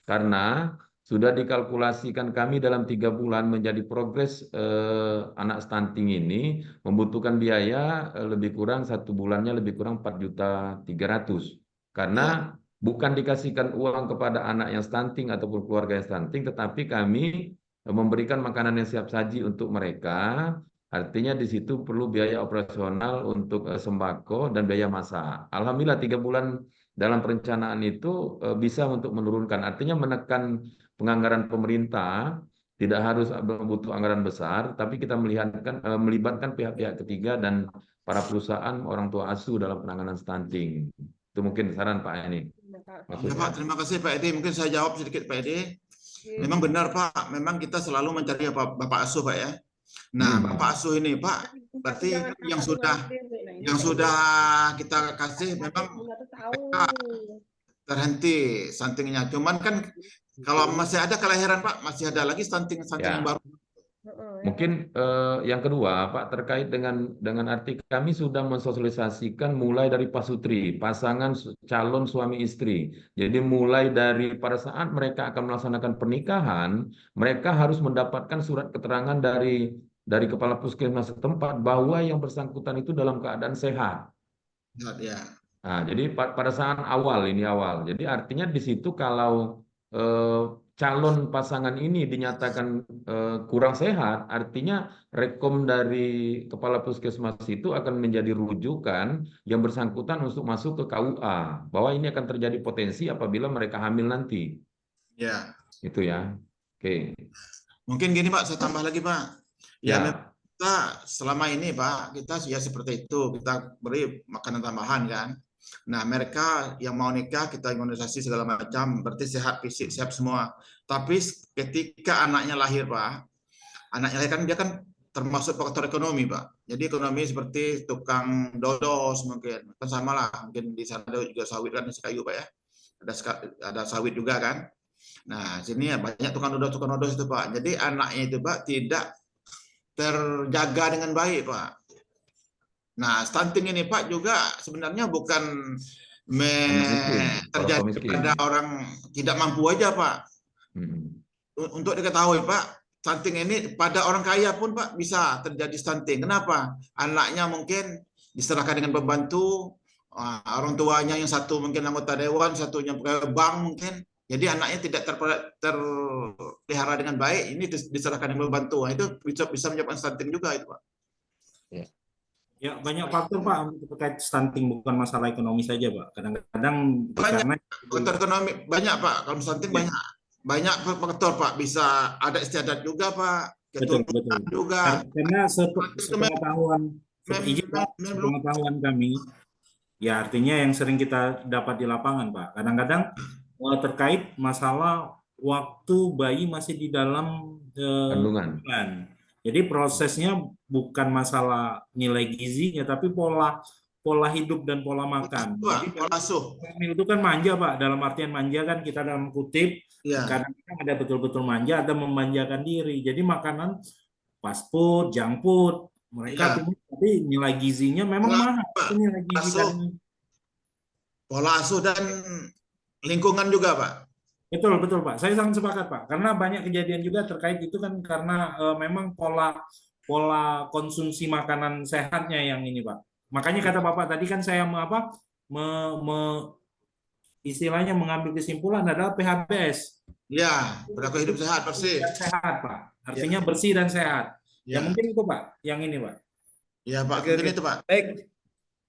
karena sudah dikalkulasikan kami dalam 3 bulan menjadi progres anak stunting ini membutuhkan biaya lebih kurang 1 bulannya lebih kurang 4.300.000 karena bukan dikasihkan uang kepada anak yang stunting ataupun keluarga yang stunting, tetapi kami memberikan makanan yang siap saji untuk mereka. Artinya di situ perlu biaya operasional untuk sembako dan biaya masak. Alhamdulillah 3 bulan dalam perencanaan itu bisa untuk menurunkan, artinya menekan penganggaran pemerintah, tidak harus butuh anggaran besar, tapi kita melibatkan pihak-pihak ketiga dan para perusahaan orang tua asuh dalam penanganan stunting. Itu mungkin saran Pak ini. Ya, Pak, terima kasih Pak Edi. Mungkin saya jawab sedikit Pak Edi. Memang benar Pak, memang kita selalu mencari bapak asuh Pak ya. Nah, bapak asuh ini Pak, berarti yang sudah yang sudah kita kasih memang mereka terhenti stuntingnya. Cuman kan kalau masih ada kelahiran Pak, masih ada lagi stunting yang baru. Mungkin yang kedua, Pak, terkait dengan arti kami sudah mensosialisasikan mulai dari pasutri, pasangan calon suami istri. Jadi mulai dari pada saat mereka akan melaksanakan pernikahan, mereka harus mendapatkan surat keterangan dari kepala puskesmas setempat bahwa yang bersangkutan itu dalam keadaan sehat. Ya. Nah, jadi pada saat awal. Jadi artinya di situ kalau calon pasangan ini dinyatakan kurang sehat, artinya rekom dari kepala puskesmas itu akan menjadi rujukan yang bersangkutan untuk masuk ke KUA bahwa ini akan terjadi potensi apabila mereka hamil nanti. Ya. Itu ya. Oke. Mungkin gini Pak, saya tambah lagi Pak. Ya, Ya. kita selama ini Pak, kita ya seperti itu, kita beri makanan tambahan kan. Nah, mereka yang mau nikah kita imunisasi segala macam, berarti sehat fisik, sehat semua. Tapi ketika anaknya lahir Pak, anaknya lahir kan dia kan termasuk faktor ekonomi Pak. Jadi ekonomi seperti tukang dodos mungkin, kan sama lah. Mungkin di sana juga sawit kan, kayu Pak ya. Ada sawit juga kan. Nah, sini ya banyak tukang dodos itu Pak. Jadi anaknya itu Pak tidak terjaga dengan baik Pak. Nah, stunting ini Pak juga sebenarnya bukan terjadi pada orang tidak mampu aja Pak. Untuk diketahui Pak, stunting ini pada orang kaya pun Pak bisa terjadi stunting. Kenapa? Anaknya mungkin diserahkan dengan pembantu, orang tuanya yang satu mungkin anggota dewan, satunya pegawai bank mungkin. Jadi anaknya tidak terpelihara dengan baik, ini diserahkan dengan pembantu. Nah, itu bisa menyebabkan stunting juga itu Pak. Ya, banyak faktor Pak untuk terkait stunting, bukan masalah ekonomi saja Pak. Kadang-kadang karena faktor ekonomi banyak Pak, kalau stunting banyak faktor Pak, bisa ada istiadat juga Pak, betul. juga. Karena sepengetahuan kami, ya artinya yang sering kita dapat di lapangan Pak. Kadang-kadang terkait masalah waktu bayi masih di dalam kandungan. Jadi prosesnya bukan masalah nilai gizinya, tapi pola hidup dan pola makan. Jadi pola asuh. Itu kan manja Pak, dalam artian manja kan kita dalam kutip, kadang-kadang ada betul-betul manja, ada memanjakan diri. Jadi makanan fast food, junk food, mereka tapi nilai gizinya memang mahal. Nilai gizi pola asuh dan lingkungan juga Pak. Betul Pak, saya sangat sepakat Pak, karena banyak kejadian juga terkait itu kan karena memang pola konsumsi makanan sehatnya yang ini Pak. Makanya kata Bapak tadi kan saya istilahnya mengambil kesimpulan adalah PHBS. Ya, perilaku hidup sehat bersih. Sehat Pak, artinya bersih dan sehat. Ya mungkin itu Pak, yang ini Pak. Ya Pak, mungkin itu Pak. Baik.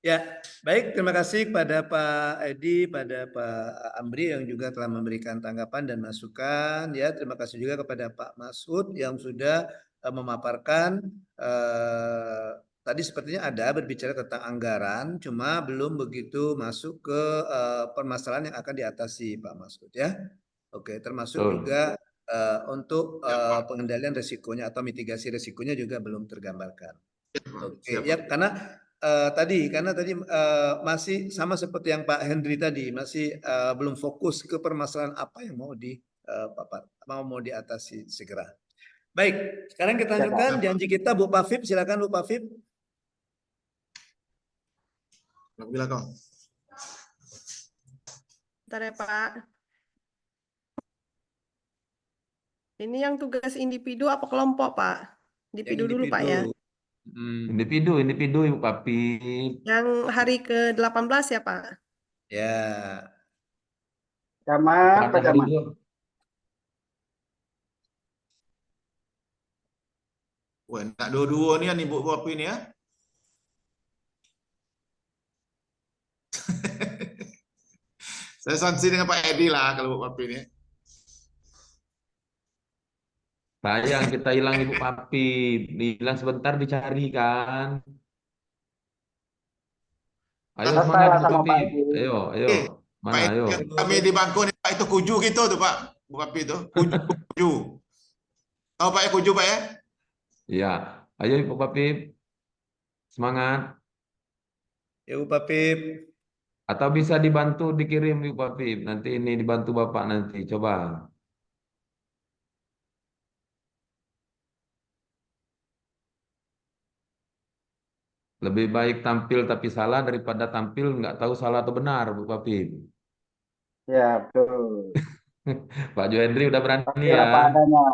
Ya, baik. Terima kasih kepada Pak Edi, pada Pak Amri yang juga telah memberikan tanggapan dan masukan. Ya, terima kasih juga kepada Pak Masud yang sudah memaparkan. Tadi sepertinya ada berbicara tentang anggaran, cuma belum begitu masuk ke permasalahan yang akan diatasi, Pak Masud. Ya, oke. Termasuk juga untuk pengendalian risikonya atau mitigasi risikonya juga belum tergambarkan. Oke, ya karena tadi masih sama seperti yang Pak Hendri tadi, masih belum fokus ke permasalahan apa yang mau mau diatasi segera. Baik, sekarang kita lanjutkan janji kita Bu Pafib, silakan Bu Pafib. Bentar ya Pak. Ini yang tugas individu apa kelompok Pak? Individu dulu Pak ya. Individu Ibu Papi. Yang hari ke-18 ya Pak? Ya. Camat, Pak Camat. Wah, nak dua-dua ni Ibu Papi ni ya. Saya sanksi dengan Pak Edi lah kalau Ibu Papi ni. Sayang kita hilang Ibu Papi, hilang sebentar dicari kan. Ayo semangat Ibu Papi, ayo. Mana ayo. Kami di bangku ni Pak itu kuju gitu tuh Pak, Bu Papi itu kuju. Tahu Pak ya kuju Pak ya? Iya, ayo Ibu Papi, semangat. Ya Bu Papip. Atau bisa dibantu dikirim Bu Papip. Nanti ini dibantu Bapak nanti. Coba. Lebih baik tampil tapi salah daripada tampil nggak tahu salah atau benar, Bu Papip. Ya, betul. Pak Johendri udah berani Tampil ya. apa adanya.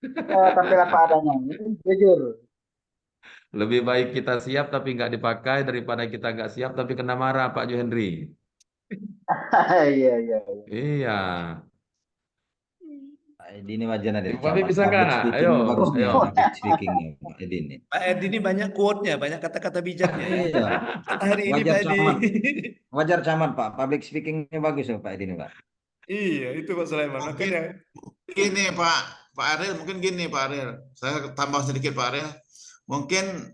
Ya, tampil apa adanya. Itu jujur. Lebih baik kita siap tapi nggak dipakai daripada kita nggak siap tapi kena marah, Pak Johendri. Iya, iya. Iya. Pak Edi ini wajar ada Bu Papip camat. bisa Public nggak? speaking-nya Ayo, bagus nih, ayo. public speaking-nya Pak Edi ini. Pak Edi ini banyak quote-nya, banyak kata-kata bijaknya ya. Iya, Kata hari ini wajar Pak Edi. camat. Wajar camat Pak, public speaking-nya bagus ya Pak Edi ini Pak. Iya, itu Pak Sulaiman. Makanya Gini Pak Ariel, mungkin gini Pak Ariel. Saya tambah sedikit Pak Ariel. Mungkin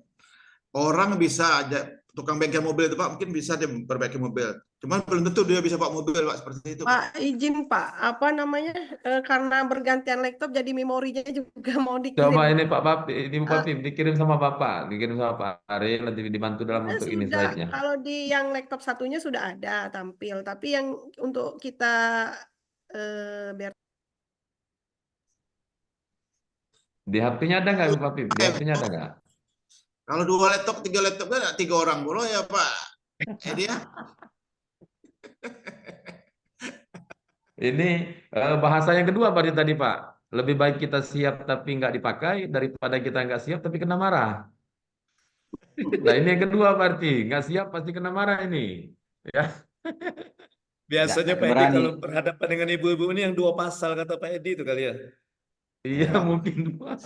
orang bisa aja tukang bengkel mobil itu Pak, mungkin bisa dia memperbaiki mobil. Cuman belum tentu dia bisa bawa mobil Pak, seperti itu. Pak, izin Pak, apa namanya? Karena bergantian laptop jadi memorinya juga mau dikirim. Coba ini Pak Papip, ini Bu Papip dikirim sama Bapak, dikirim sama Pak Ariel nanti dibantu dalam untuk ini Sudah, slide-nya. kalau di yang laptop satunya sudah ada tampil, tapi yang untuk kita biar Di HP-nya ada nggak Bu Papip? Di HP-nya ada nggak? Kalau 2 laptop, 3 laptop kan 3 orang boleh ya Pak Edi ya? Ini bahasa yang kedua Pak tadi Pak. Lebih baik kita siap tapi nggak dipakai daripada kita nggak siap tapi kena marah. Nah ini yang kedua berarti nggak siap pasti kena marah ini. Ya. biasanya Pak Edi berani. kalau berhadapan dengan ibu-ibu ini yang 2 pasal kata Pak Edi itu kali ya. Iya mungkin dua.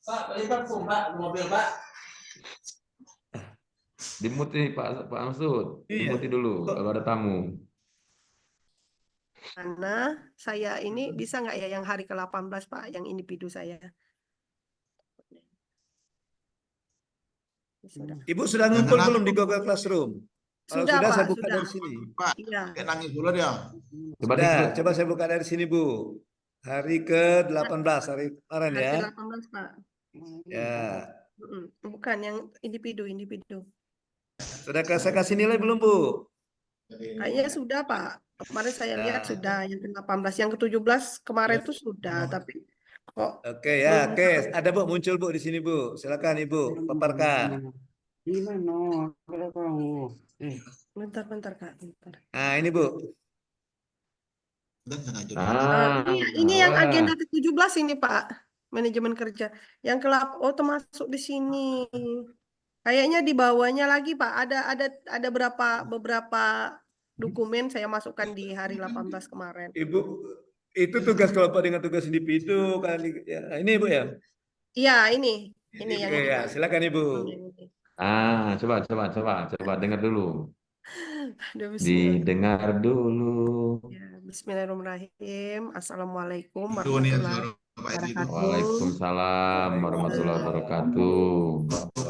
Pak, lipat Pak, mobil Pak. Dimuti Pak Amsud. Iya. Dimuti dulu kalau ada tamu. mana saya ini bisa nggak ya yang hari ke-18 Pak, yang individu saya? Sudah. Ibu sudah ngumpul belum di Google Classroom? Kalau Sudah, sudah, Pak, saya buka sudah. dari sini. Pak, Iya. kayak nangis dulu dia. Coba saya buka dari sini, Bu. Hari ke-18, hari kemarin Hari ya. ke-18 Pak. Ya. Bukan yang individu. Sudah saya kasih nilai belum, Bu? Kayaknya sudah Pak. Kemarin saya lihat sudah yang ke-18, yang ke-17 kemarin tuh sudah, tapi kok Oke ya, oke. Ada Bu muncul Bu di sini, Bu. Silakan Ibu, paparkan. Di mana? Bentar Kak, bentar. Nah, ini Bu. Ini yang agenda ke-17 ini Pak, manajemen kerja. Yang termasuk di sini. Kayaknya di bawahnya lagi Pak, ada beberapa dokumen saya masukkan di hari 18 kemarin. Ibu, itu tugas kelompok dengan tugas individu kali ya. Ini Ibu ya? Iya, ini yang Oke, ya, silakan Ibu. Coba dengar dulu. Aduh, Didengar dulu. Ya, Bismillahirrahmanirrahim. Assalamualaikum warahmatullahi wabarakatuh. Waalaikumsalam warahmatullahi wabarakatuh.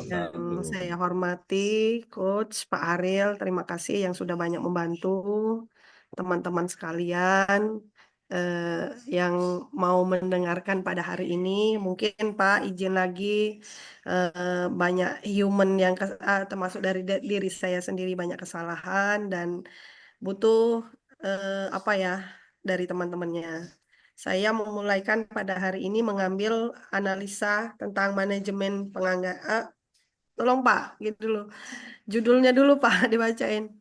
Yang saya hormati Coach Pak Ariel, terima kasih yang sudah banyak membantu teman-teman sekalian yang mau mendengarkan pada hari ini. Mungkin Pak izin lagi banyak human yang termasuk dari diri saya sendiri banyak kesalahan dan butuh dari teman-temannya. Saya memulaikan pada hari ini mengambil analisa tentang manajemen penganggaran. Tolong Pak, gitu dulu. Judulnya dulu Pak, dibacain.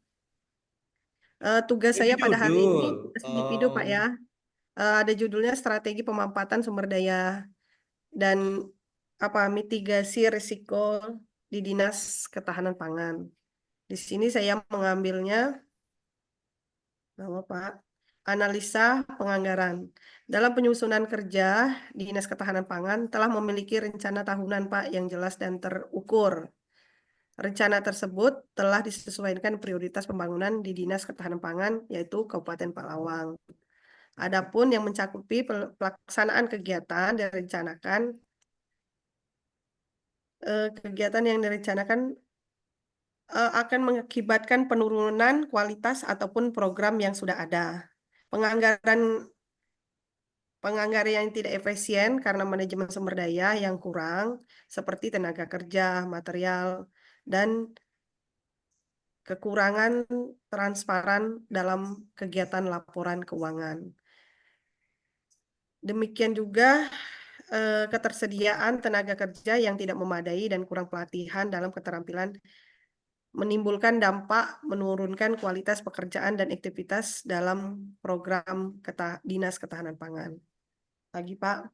Tugas saya pada hari ini individu Pak ya. Ada judulnya strategi pemampatan sumber daya dan mitigasi risiko di Dinas Ketahanan Pangan. Di sini saya mengambilnya Pak, analisa penganggaran. Dalam penyusunan kerja, Dinas Ketahanan Pangan telah memiliki rencana tahunan Pak yang jelas dan terukur. Rencana tersebut telah disesuaikan prioritas pembangunan di Dinas Ketahanan Pangan, yaitu Kabupaten Palawang. Adapun yang mencakupi pelaksanaan kegiatan yang direncanakan akan mengakibatkan penurunan kualitas ataupun program yang sudah ada. Penganggaran yang tidak efisien karena manajemen sumber daya yang kurang, seperti tenaga kerja, material, dan kekurangan transparan dalam kegiatan laporan keuangan. Demikian juga ketersediaan tenaga kerja yang tidak memadai dan kurang pelatihan dalam keterampilan menimbulkan dampak menurunkan kualitas pekerjaan dan aktivitas dalam program Dinas Ketahanan Pangan. Lagi Pak.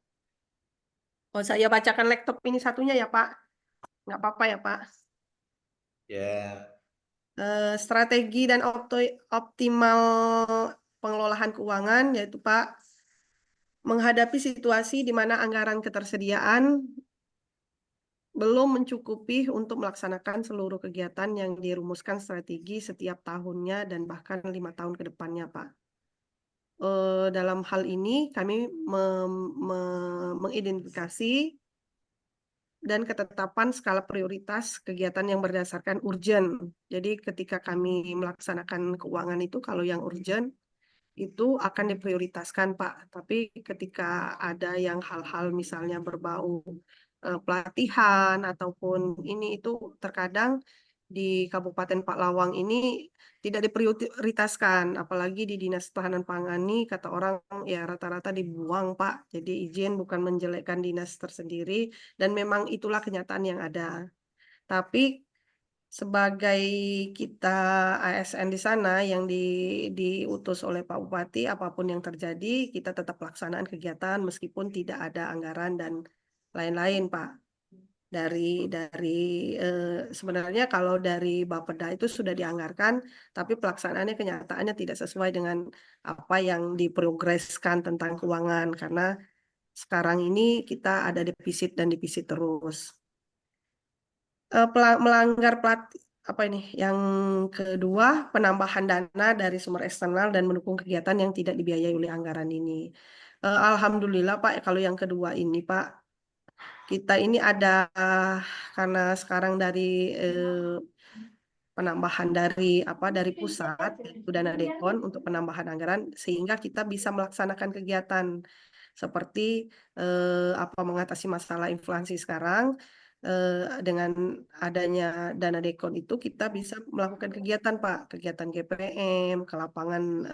Oh, saya bacakan laptop ini satunya ya Pak. Nggak apa-apa ya Pak. Ya. Strategi dan optimal pengelolaan keuangan, yaitu Pak, menghadapi situasi di mana anggaran ketersediaan belum mencukupi untuk melaksanakan seluruh kegiatan yang dirumuskan strategi setiap tahunnya dan bahkan 5 tahun ke depannya, Pak. Dalam hal ini kami mengidentifikasi dan ketetapan skala prioritas kegiatan yang berdasarkan urgent. Jadi ketika kami melaksanakan keuangan itu, kalau yang urgent itu akan diprioritaskan, Pak. Tapi ketika ada yang hal-hal misalnya berbau pelatihan ataupun ini itu terkadang di Kabupaten Pak Lawang ini tidak diprioritaskan, apalagi di Dinas Ketahanan Pangan ini kata orang ya rata-rata dibuang Pak. Jadi izin bukan menjelekkan dinas tersendiri dan memang itulah kenyataan yang ada. Tapi sebagai kita ASN di sana yang diutus oleh Pak Bupati, apapun yang terjadi kita tetap pelaksanaan kegiatan meskipun tidak ada anggaran dan lain-lain Pak. Dari sebenarnya kalau dari Bapeda itu sudah dianggarkan, tapi pelaksanaannya kenyataannya tidak sesuai dengan apa yang diprogreskan tentang keuangan karena sekarang ini kita ada defisit dan defisit terus. Melanggar apa ini? Yang kedua, penambahan dana dari sumber eksternal dan mendukung kegiatan yang tidak dibiayai oleh anggaran ini. Alhamdulillah Pak, kalau yang kedua ini Pak, kita ini ada karena sekarang dari penambahan dari pusat itu dana dekon untuk penambahan anggaran sehingga kita bisa melaksanakan kegiatan seperti mengatasi masalah inflasi sekarang. Dengan adanya dana dekon itu kita bisa melakukan kegiatan Pak, kegiatan GPM ke lapangan,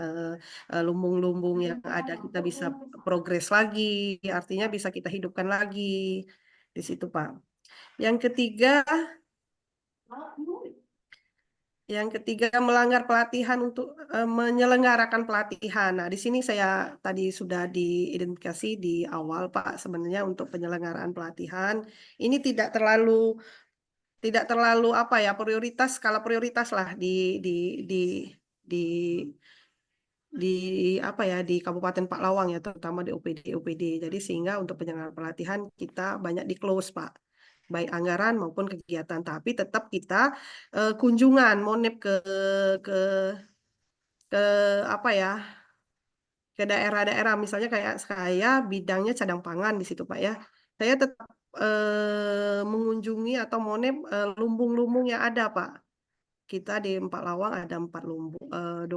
lumbung-lumbung yang ada kita bisa progres lagi, artinya bisa kita hidupkan lagi di situ Pak. Yang ketiga melanggar pelatihan untuk menyelenggarakan pelatihan. Nah, di sini saya tadi sudah diidentifikasi di awal Pak, sebenarnya untuk penyelenggaraan pelatihan ini tidak terlalu prioritas, skala prioritas lah di Kabupaten Pak Lawang ya, terutama di OPD. Jadi sehingga untuk penyelenggaraan pelatihan kita banyak di close Pak, baik anggaran maupun kegiatan, tapi tetap kita kunjungan monep ke ke daerah-daerah, misalnya kayak saya bidangnya cadang pangan di situ Pak ya, saya tetap mengunjungi atau monep lumbung-lumbung yang ada Pak. Kita di Empat Lawang ada 21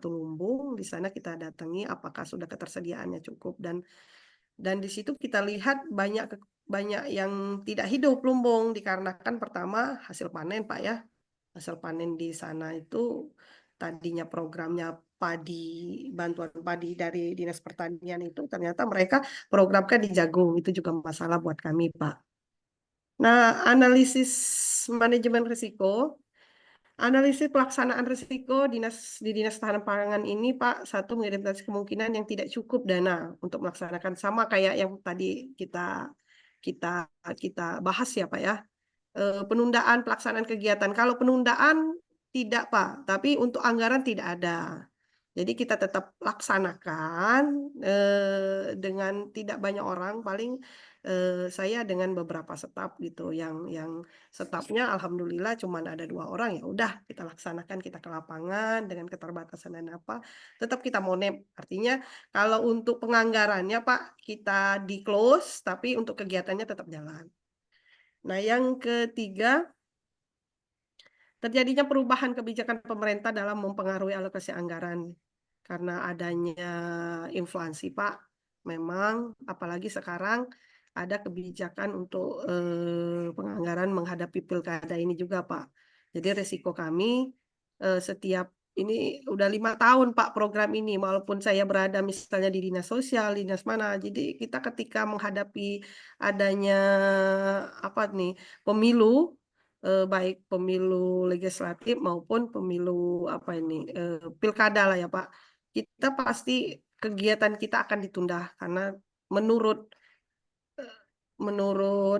lumbung, di sana kita datangi apakah sudah ketersediaannya cukup dan di situ kita lihat banyak yang tidak hidup lumbung dikarenakan pertama hasil panen Pak ya. Hasil panen di sana itu tadinya programnya bantuan padi dari Dinas Pertanian itu ternyata mereka programkan di jagung, itu juga masalah buat kami Pak. Nah, analisis manajemen risiko. Analisis pelaksanaan risiko di Dinas Ketahanan Pangan ini, Pak, satu mengidentifikasi kemungkinan yang tidak cukup dana untuk melaksanakan sama kayak yang tadi kita bahas ya, Pak ya. Penundaan pelaksanaan kegiatan. Kalau penundaan tidak, Pak, tapi untuk anggaran tidak ada. Jadi kita tetap laksanakan dengan tidak banyak orang, paling saya dengan beberapa staf gitu, yang stafnya alhamdulillah cuma ada 2 orang, ya udah kita laksanakan, kita ke lapangan dengan keterbatasan dan tetap kita monep. Artinya kalau untuk penganggarannya Pak kita di close, tapi untuk kegiatannya tetap jalan. Nah yang ketiga, terjadinya perubahan kebijakan pemerintah dalam mempengaruhi alokasi anggaran karena adanya inflasi Pak. memang apalagi sekarang ada kebijakan untuk penganggaran menghadapi pilkada ini juga, Pak. Jadi resiko kami setiap ini udah 5 tahun Pak program ini, walaupun saya berada misalnya di dinas sosial, dinas mana. Jadi kita ketika menghadapi adanya apa nih pemilu, baik pemilu legislatif maupun pemilu apa ini pilkada lah ya Pak. Kita pasti kegiatan kita akan ditunda karena menurut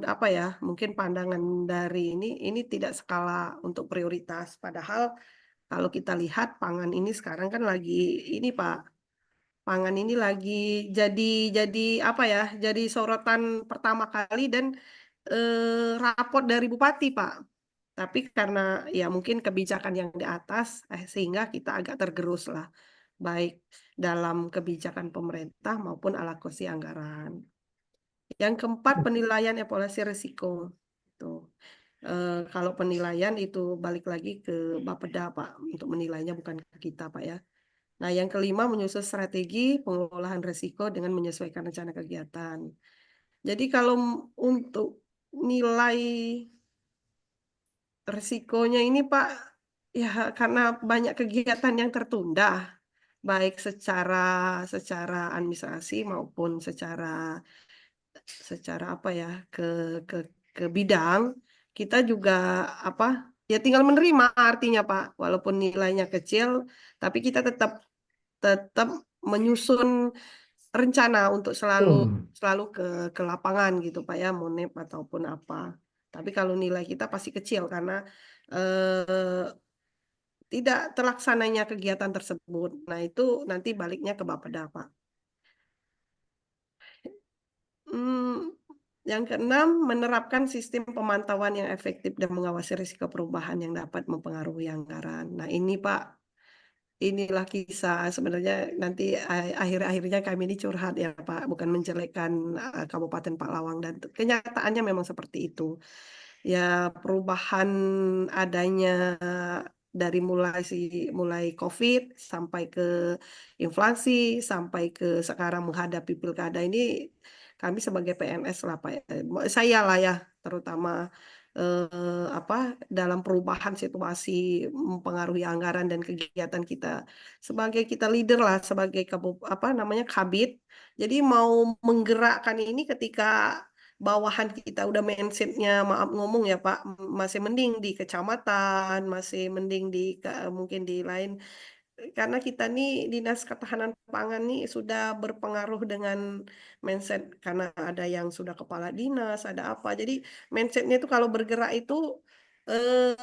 apa ya, mungkin pandangan dari ini tidak skala untuk prioritas. Padahal kalau kita lihat pangan ini sekarang kan lagi ini Pak, pangan ini lagi jadi apa ya, jadi sorotan pertama kali dan raport dari Bupati Pak. Tapi karena ya mungkin kebijakan yang di atas sehingga kita agak tergerus lah, baik dalam kebijakan pemerintah maupun alokasi anggaran. Yang keempat, penilaian evaluasi risiko. Tuh. Kalau penilaian itu balik lagi ke Bapeda Pak untuk menilainya, bukan ke kita Pak ya. Nah yang kelima, menyusun strategi pengelolaan risiko dengan menyesuaikan rencana kegiatan. Jadi kalau untuk nilai risikonya ini Pak, ya karena banyak kegiatan yang tertunda, baik secara administrasi maupun secara apa ya ke bidang, kita juga apa ya tinggal menerima artinya Pak, walaupun nilainya kecil tapi kita tetap menyusun rencana untuk selalu ke lapangan gitu Pak ya, monep ataupun apa. Tapi kalau nilai kita pasti kecil karena tidak terlaksananya kegiatan tersebut. Nah itu nanti baliknya ke Bapeda Pak. Yang keenam, menerapkan sistem pemantauan yang efektif dan mengawasi risiko perubahan yang dapat mempengaruhi anggaran. Nah ini Pak, inilah kisah sebenarnya nanti akhir-akhirnya kami ini curhat ya Pak, bukan menjelekkan Kabupaten Paklawang dan kenyataannya memang seperti itu. Ya perubahan adanya dari mulai COVID sampai ke inflasi sampai ke sekarang menghadapi pilkada ini kami sebagai PNS lah Pak, saya lah ya terutama apa dalam perubahan situasi mempengaruhi anggaran dan kegiatan kita sebagai kita leader lah sebagai apa namanya kabid. Jadi mau menggerakkan ini ketika bawahan kita udah mindsetnya maaf ngomong ya Pak masih mending di kecamatan masih mending di mungkin di lain karena kita nih Dinas Ketahanan Pangan nih sudah berpengaruh dengan mindset karena ada yang sudah kepala dinas, ada apa. Jadi mindsetnya itu kalau bergerak itu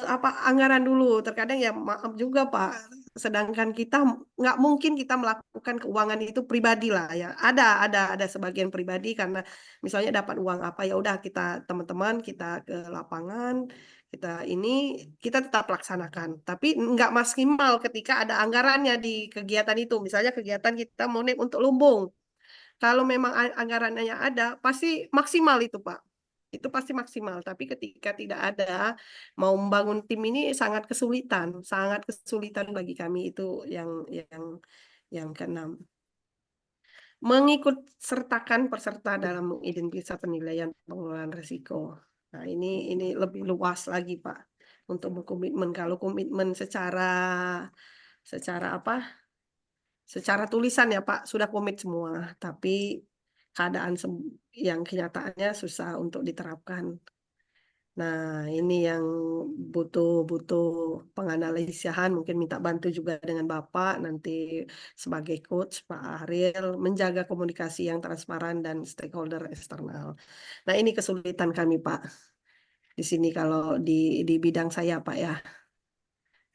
apa anggaran dulu. Terkadang ya maaf juga Pak. Sedangkan kita nggak mungkin kita melakukan keuangan itu pribadi lah ya. Ada sebagian pribadi karena misalnya dapat uang apa ya udah kita teman-teman kita ke lapangan kita tetap laksanakan, tapi nggak maksimal ketika ada anggarannya di kegiatan itu. Misalnya kegiatan kita mau untuk lumbung, kalau memang anggarannya ada, pasti maksimal itu Pak. Itu pasti maksimal. Tapi ketika tidak ada, mau membangun tim ini sangat kesulitan bagi kami itu yang keenam. Mengikut sertakan peserta dalam mengidentifikasi penilaian pengelolaan risiko. Nah, ini lebih luas lagi, Pak, untuk berkomitmen. Kalau komitmen secara apa? Secara tulisan ya, Pak, sudah komit semua, tapi keadaan yang kenyataannya susah untuk diterapkan. Nah, ini yang butuh penganalisian, mungkin minta bantu juga dengan Bapak nanti sebagai coach Pak Ariel menjaga komunikasi yang transparan dan stakeholder eksternal. Nah, ini kesulitan kami Pak. Di sini kalau di bidang saya Pak ya.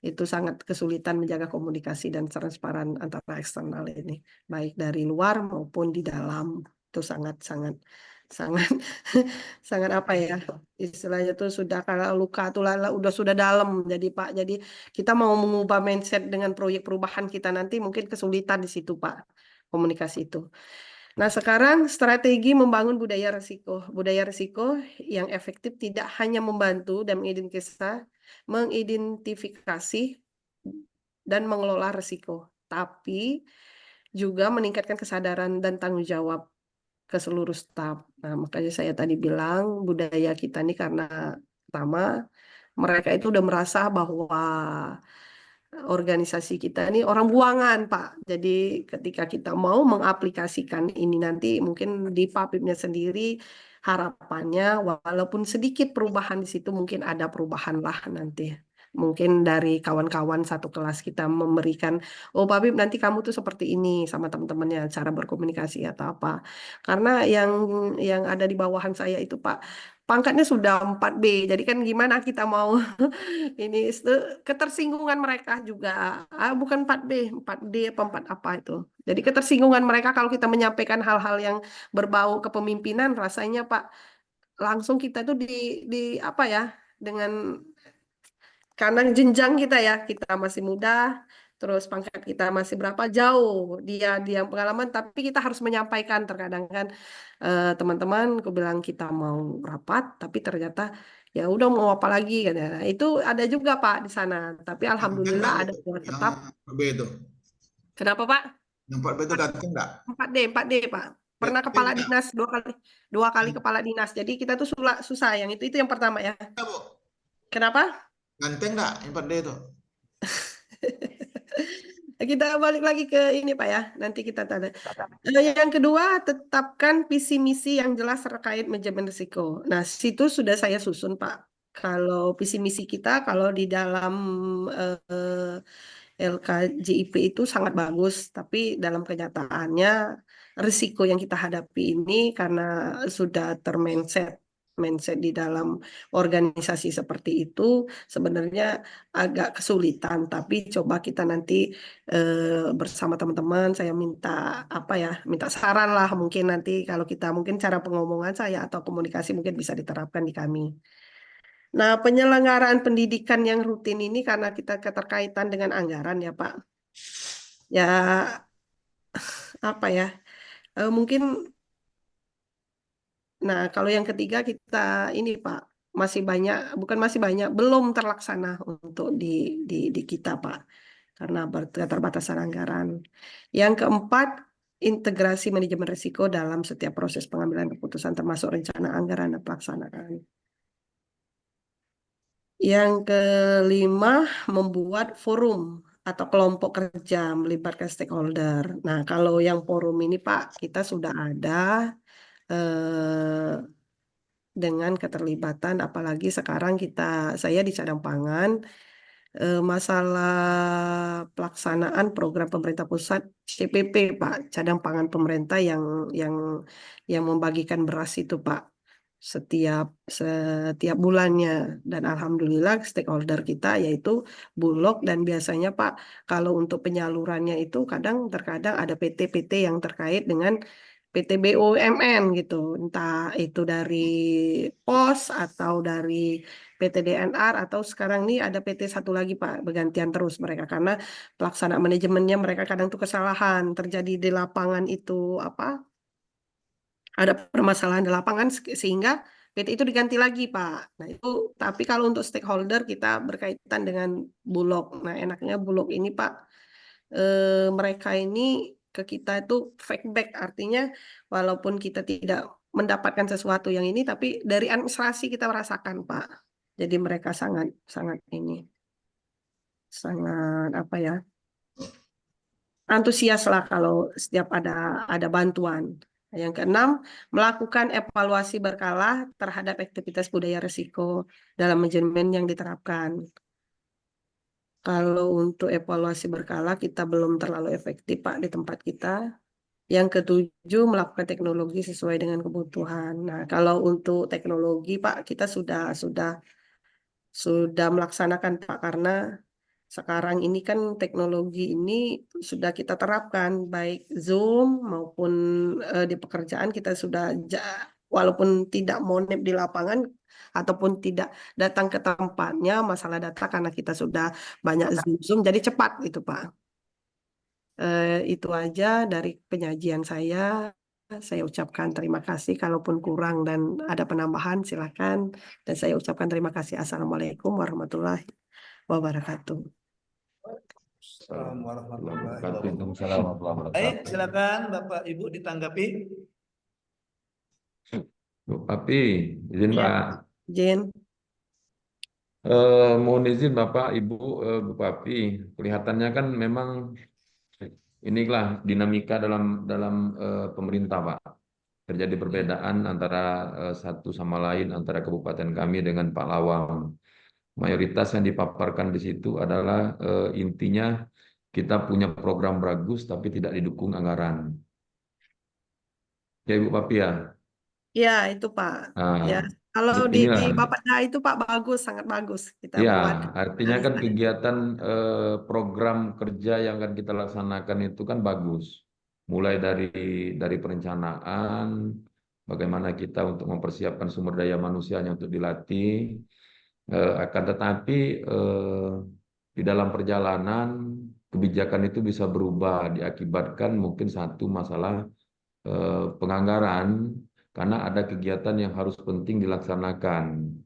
Itu sangat kesulitan menjaga komunikasi dan transparan antara eksternal ini, baik dari luar maupun di dalam. Itu sangat sangat apa ya istilahnya tuh sudah kalau luka tuh sudah dalam jadi Pak. Jadi kita mau mengubah mindset dengan proyek perubahan kita nanti mungkin kesulitan di situ Pak komunikasi itu. Nah sekarang strategi membangun budaya risiko yang efektif tidak hanya membantu dan mengidentifikasi dan mengelola risiko, tapi juga meningkatkan kesadaran dan tanggung jawab ke seluruh staf. Nah, makanya saya tadi bilang budaya kita nih karena pertama mereka itu udah merasa bahwa organisasi kita ini orang buangan, Pak. Jadi ketika kita mau mengaplikasikan ini nanti mungkin di Papipnya sendiri harapannya walaupun sedikit perubahan di situ mungkin ada perubahan lah nanti. Mungkin dari kawan-kawan satu kelas kita memberikan, oh Papip nanti kamu tuh seperti ini sama teman-temannya cara berkomunikasi atau apa. Karena yang ada di bawahan saya itu Pak pangkatnya sudah 4B. Jadi kan gimana kita mau ini ketersinggungan mereka juga bukan 4B, 4D apa 4 apa itu. Jadi ketersinggungan mereka kalau kita menyampaikan hal-hal yang berbau kepemimpinan rasanya Pak langsung kita tuh di apa ya dengan karena jenjang kita ya kita masih muda terus pangkat kita masih berapa jauh dia pengalaman tapi kita harus menyampaikan terkadang kan teman-teman aku bilang kita mau rapat tapi ternyata ya udah mau apa lagi kan ya. Nah, itu ada juga Pak di sana tapi alhamdulillah ada buat tetap. Itu. Kenapa Pak? Yang 4B itu ganteng enggak? 4D Pak. Pernah kepala dinas dua kali kepala dinas. Jadi kita tuh susah yang itu yang pertama ya. Kenapa? Ganteng enggak yang 4D itu? Kita balik lagi ke ini Pak ya, nanti kita tanya. Yang kedua, tetapkan visi misi yang jelas terkait manajemen risiko. Nah, situ sudah saya susun Pak. Kalau visi misi kita, kalau di dalam LKJIP itu sangat bagus, tapi dalam kenyataannya risiko yang kita hadapi ini karena sudah mindset di dalam organisasi seperti itu sebenarnya agak kesulitan tapi coba kita nanti bersama teman-teman saya minta minta saran lah mungkin nanti kalau kita mungkin cara pengomongan saya atau komunikasi mungkin bisa diterapkan di kami. Nah, penyelenggaraan pendidikan yang rutin ini karena kita keterkaitan dengan anggaran ya Pak. Ya apa ya? Mungkin nah, kalau yang ketiga kita ini Pak, belum terlaksana untuk di kita Pak, karena keterbatasan anggaran. Yang keempat, integrasi manajemen risiko dalam setiap proses pengambilan keputusan termasuk rencana anggaran dan pelaksanaan. Yang kelima, membuat forum atau kelompok kerja melibatkan stakeholder. Nah, kalau yang forum ini Pak, kita sudah ada dengan keterlibatan apalagi sekarang saya di Cadang Pangan masalah pelaksanaan program pemerintah pusat CPP Pak Cadang Pangan pemerintah yang membagikan beras itu Pak setiap bulannya dan alhamdulillah stakeholder kita yaitu Bulog dan biasanya Pak kalau untuk penyalurannya itu terkadang ada PT-PT yang terkait dengan PT BUMN gitu, entah itu dari POS atau dari PT DNR atau sekarang ini ada PT satu lagi Pak, bergantian terus mereka karena pelaksanaan manajemennya mereka kadang tuh kesalahan terjadi di lapangan itu ada permasalahan di lapangan sehingga PT itu diganti lagi Pak. Nah itu tapi kalau untuk stakeholder kita berkaitan dengan Bulog. Nah enaknya Bulog ini Pak mereka ini ke kita itu feedback artinya walaupun kita tidak mendapatkan sesuatu yang ini tapi dari administrasi kita merasakan Pak. Jadi mereka sangat antusias lah kalau setiap ada bantuan. Yang keenam, melakukan evaluasi berkala terhadap aktivitas budaya risiko dalam manajemen yang diterapkan. Kalau untuk evaluasi berkala kita belum terlalu efektif Pak di tempat kita. Yang ketujuh, melakukan teknologi sesuai dengan kebutuhan. Nah, kalau untuk teknologi Pak kita sudah melaksanakan Pak karena sekarang ini kan teknologi ini sudah kita terapkan baik Zoom maupun di pekerjaan kita sudah walaupun tidak monep di lapangan ataupun tidak datang ke tempatnya masalah data karena kita sudah banyak Zoom jadi cepat itu Pak. Itu aja dari penyajian saya. Saya ucapkan terima kasih. Kalaupun kurang dan ada penambahan silakan. Dan saya ucapkan terima kasih. Assalamualaikum warahmatullahi wabarakatuh. Assalamualaikum warahmatullahi wabarakatuh. Baik, silakan Bapak Ibu ditanggapi. Bu Papi, izin Ya, Pak. Jin. Mohon izin Bapak, Ibu, Bu Papi. Kelihatannya kan memang inilah dinamika dalam dalam pemerintah Pak. Terjadi perbedaan antara satu sama lain antara kabupaten kami dengan Pak Lawang. Mayoritas yang dipaparkan di situ adalah intinya kita punya program bagus tapi tidak didukung anggaran. Ya Ibu Papi ya. Ya, itu Pak. Ya, Nah, kalau di inilah. Bapakda itu Pak bagus, sangat bagus kita Ya, buat artinya kan analisa. kegiatan program kerja yang akan kita laksanakan itu kan bagus. Mulai dari perencanaan, bagaimana kita untuk mempersiapkan sumber daya manusianya untuk dilatih. Akan tetapi di dalam perjalanan kebijakan itu bisa berubah diakibatkan mungkin satu masalah penganggaran karena ada kegiatan yang harus penting dilaksanakan.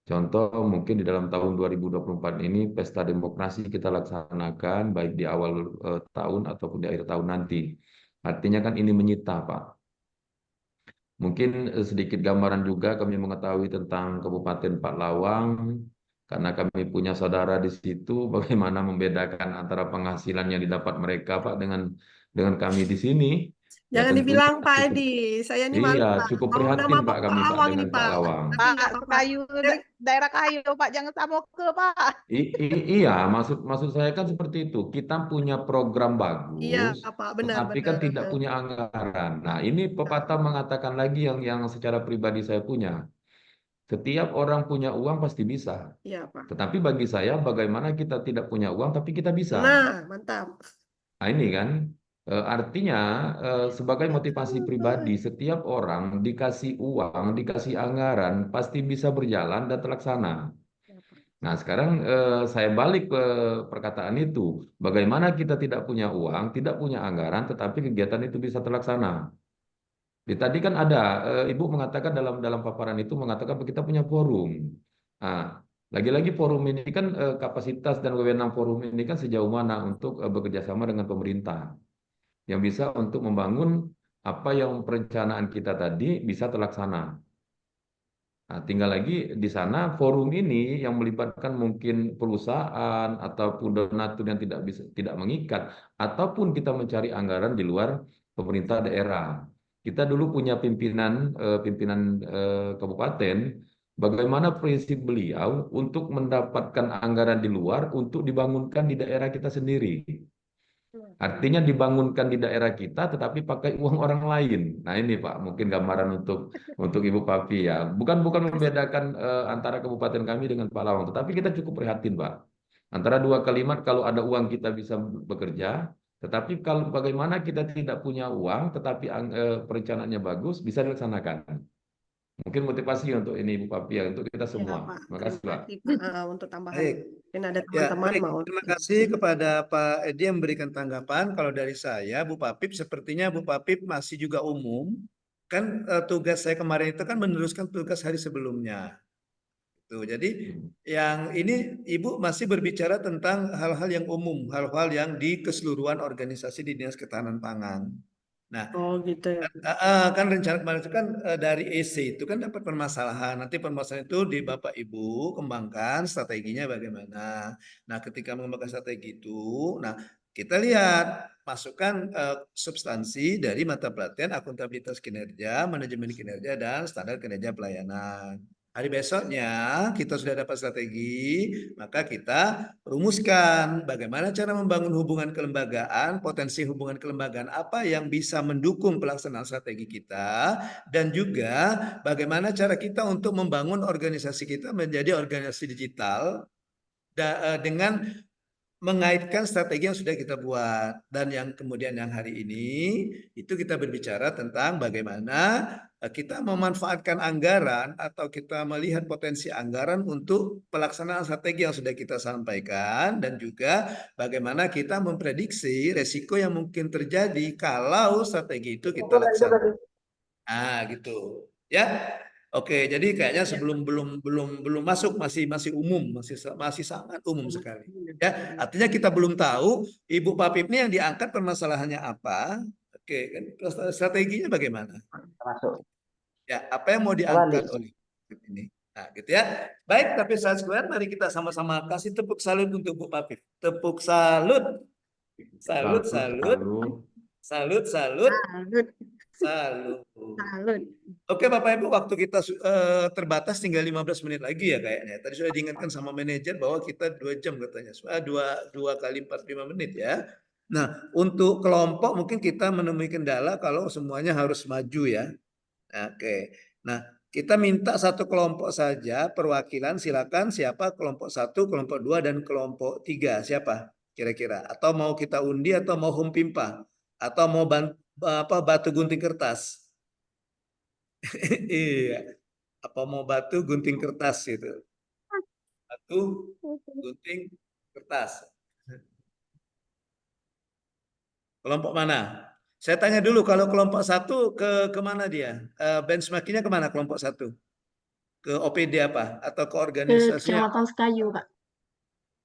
Contoh mungkin di dalam tahun 2024 ini pesta demokrasi kita laksanakan baik di awal tahun ataupun di akhir tahun nanti. Artinya kan ini menyita, Pak. Mungkin sedikit gambaran juga kami mengetahui tentang Kabupaten Pak Lawang karena kami punya saudara di situ bagaimana membedakan antara penghasilan yang didapat mereka, Pak, dengan kami di sini. Ya Jangan tentunya dibilang Pak cukup, Edi, saya ini malu iya, Pak. cukup Mau prihatin nama Pak Pak kami Pak Lawang dengan ini Pak Pak. Lawang. Tapi Pak, nggak apa-apa. kayu daerah kayu, Pak, jangan sama ke Pak. Iya, maksud saya kan seperti itu. Kita punya program Iya, bagus, Pak, tetapi kan benar-benar. tidak punya anggaran. Nah, ini pepatah mengatakan lagi yang secara pribadi saya punya. Setiap orang punya uang pasti bisa. Iya, Pak. Tetapi bagi saya, bagaimana kita tidak punya uang tapi kita bisa. Nah, mantap. Nah, ini kan artinya sebagai motivasi pribadi, setiap orang dikasih uang, dikasih anggaran, pasti bisa berjalan dan terlaksana. Nah, sekarang saya balik ke perkataan itu. Bagaimana kita tidak punya uang, tidak punya anggaran, tetapi kegiatan itu bisa terlaksana. Di tadi kan ada, Ibu mengatakan dalam paparan itu mengatakan bahwa kita punya forum. Nah, lagi-lagi forum ini kan kapasitas dan wewenang forum ini kan sejauh mana untuk bekerja sama dengan pemerintah yang bisa untuk membangun apa yang perencanaan kita tadi bisa terlaksana. Nah, tinggal lagi di sana forum ini yang melibatkan mungkin perusahaan ataupun donatur yang tidak mengikat ataupun kita mencari anggaran di luar pemerintah daerah. Kita dulu punya pimpinan kabupaten, bagaimana prinsip beliau untuk mendapatkan anggaran di luar untuk dibangunkan di daerah kita sendiri. Artinya dibangunkan di daerah kita tetapi pakai uang orang lain. Nah, ini Pak, mungkin gambaran untuk Ibu Papi ya. Bukan membedakan antara kabupaten kami dengan Pak Lawang, tetapi kita cukup prihatin, Pak. Antara dua kalimat kalau ada uang kita bisa bekerja, tetapi kalau bagaimana kita tidak punya uang tetapi perencanaannya bagus bisa dilaksanakan. Mungkin motivasi untuk ini Ibu Papi ya, untuk kita Ya, semua. Pak. Terima kasih, Pak. Terima kasih, Pak, untuk tambahan. Baik. Mungkin ada Ya, teman-teman baik. mau. Terima kasih kepada Pak Edi yang memberikan tanggapan. Kalau dari saya, Bu Papip, sepertinya Bu Papip masih juga umum. Kan tugas saya kemarin itu kan meneruskan tugas hari sebelumnya. Tuh, jadi yang ini Ibu masih berbicara tentang hal-hal yang umum, hal-hal yang di keseluruhan organisasi di Dinas Ketahanan Pangan. Nah, Oh gitu ya. kan rencana kemarin itu kan dari EC itu kan dapat permasalahan. Nanti permasalahan itu di Bapak Ibu kembangkan strateginya bagaimana. Nah, ketika mengembangkan strategi itu, nah kita lihat masukkan substansi dari mata pelatihan akuntabilitas kinerja, manajemen kinerja, dan standar kinerja pelayanan. Hari besoknya kita sudah dapat strategi, maka kita rumuskan bagaimana cara membangun hubungan kelembagaan, potensi hubungan kelembagaan apa yang bisa mendukung pelaksanaan strategi kita, dan juga bagaimana cara kita untuk membangun organisasi kita menjadi organisasi digital dengan mengaitkan strategi yang sudah kita buat. Dan yang kemudian yang hari ini itu kita berbicara tentang bagaimana kita memanfaatkan anggaran atau kita melihat potensi anggaran untuk pelaksanaan strategi yang sudah kita sampaikan, dan juga bagaimana kita memprediksi resiko yang mungkin terjadi kalau strategi itu kita laksanakan. Ah, gitu. Ya. Oke, jadi kayaknya sebelum belum masuk masih umum, masih sangat umum sekali. Ya, artinya kita belum tahu Ibu Papip ini yang diangkat permasalahannya apa. Oke, kan strateginya bagaimana? Masuk. Ya, apa yang mau diangkat oleh ini. Nah, gitu ya. Baik, tapi saat square, mari kita sama-sama kasih tepuk salut untuk Bu Papif. Tepuk salut. Salut, salut. Salut, salut. Salut. Salut. Salut. Oke Bapak Ibu, waktu kita terbatas tinggal 15 menit lagi ya kayaknya. Tadi sudah diingatkan sama manajer bahwa kita 2 jam katanya. 2 kali 45 menit ya. Nah, untuk kelompok mungkin kita menemui kendala kalau semuanya harus maju ya. Oke. Nah, kita minta satu kelompok saja perwakilan, silakan siapa kelompok 1, kelompok 2 dan kelompok 3. Siapa kira-kira? Atau mau kita undi atau mau home pimpa atau mau batu gunting kertas? Iya. Apa mau batu gunting kertas itu? Batu gunting kertas. Kelompok mana? Saya tanya dulu kalau kelompok 1 ke mana dia? Benchmarkingnya kemana kelompok 1? Ke OPD apa? Atau ke Ke organisasinya? Kecamatan Sekayu, Pak.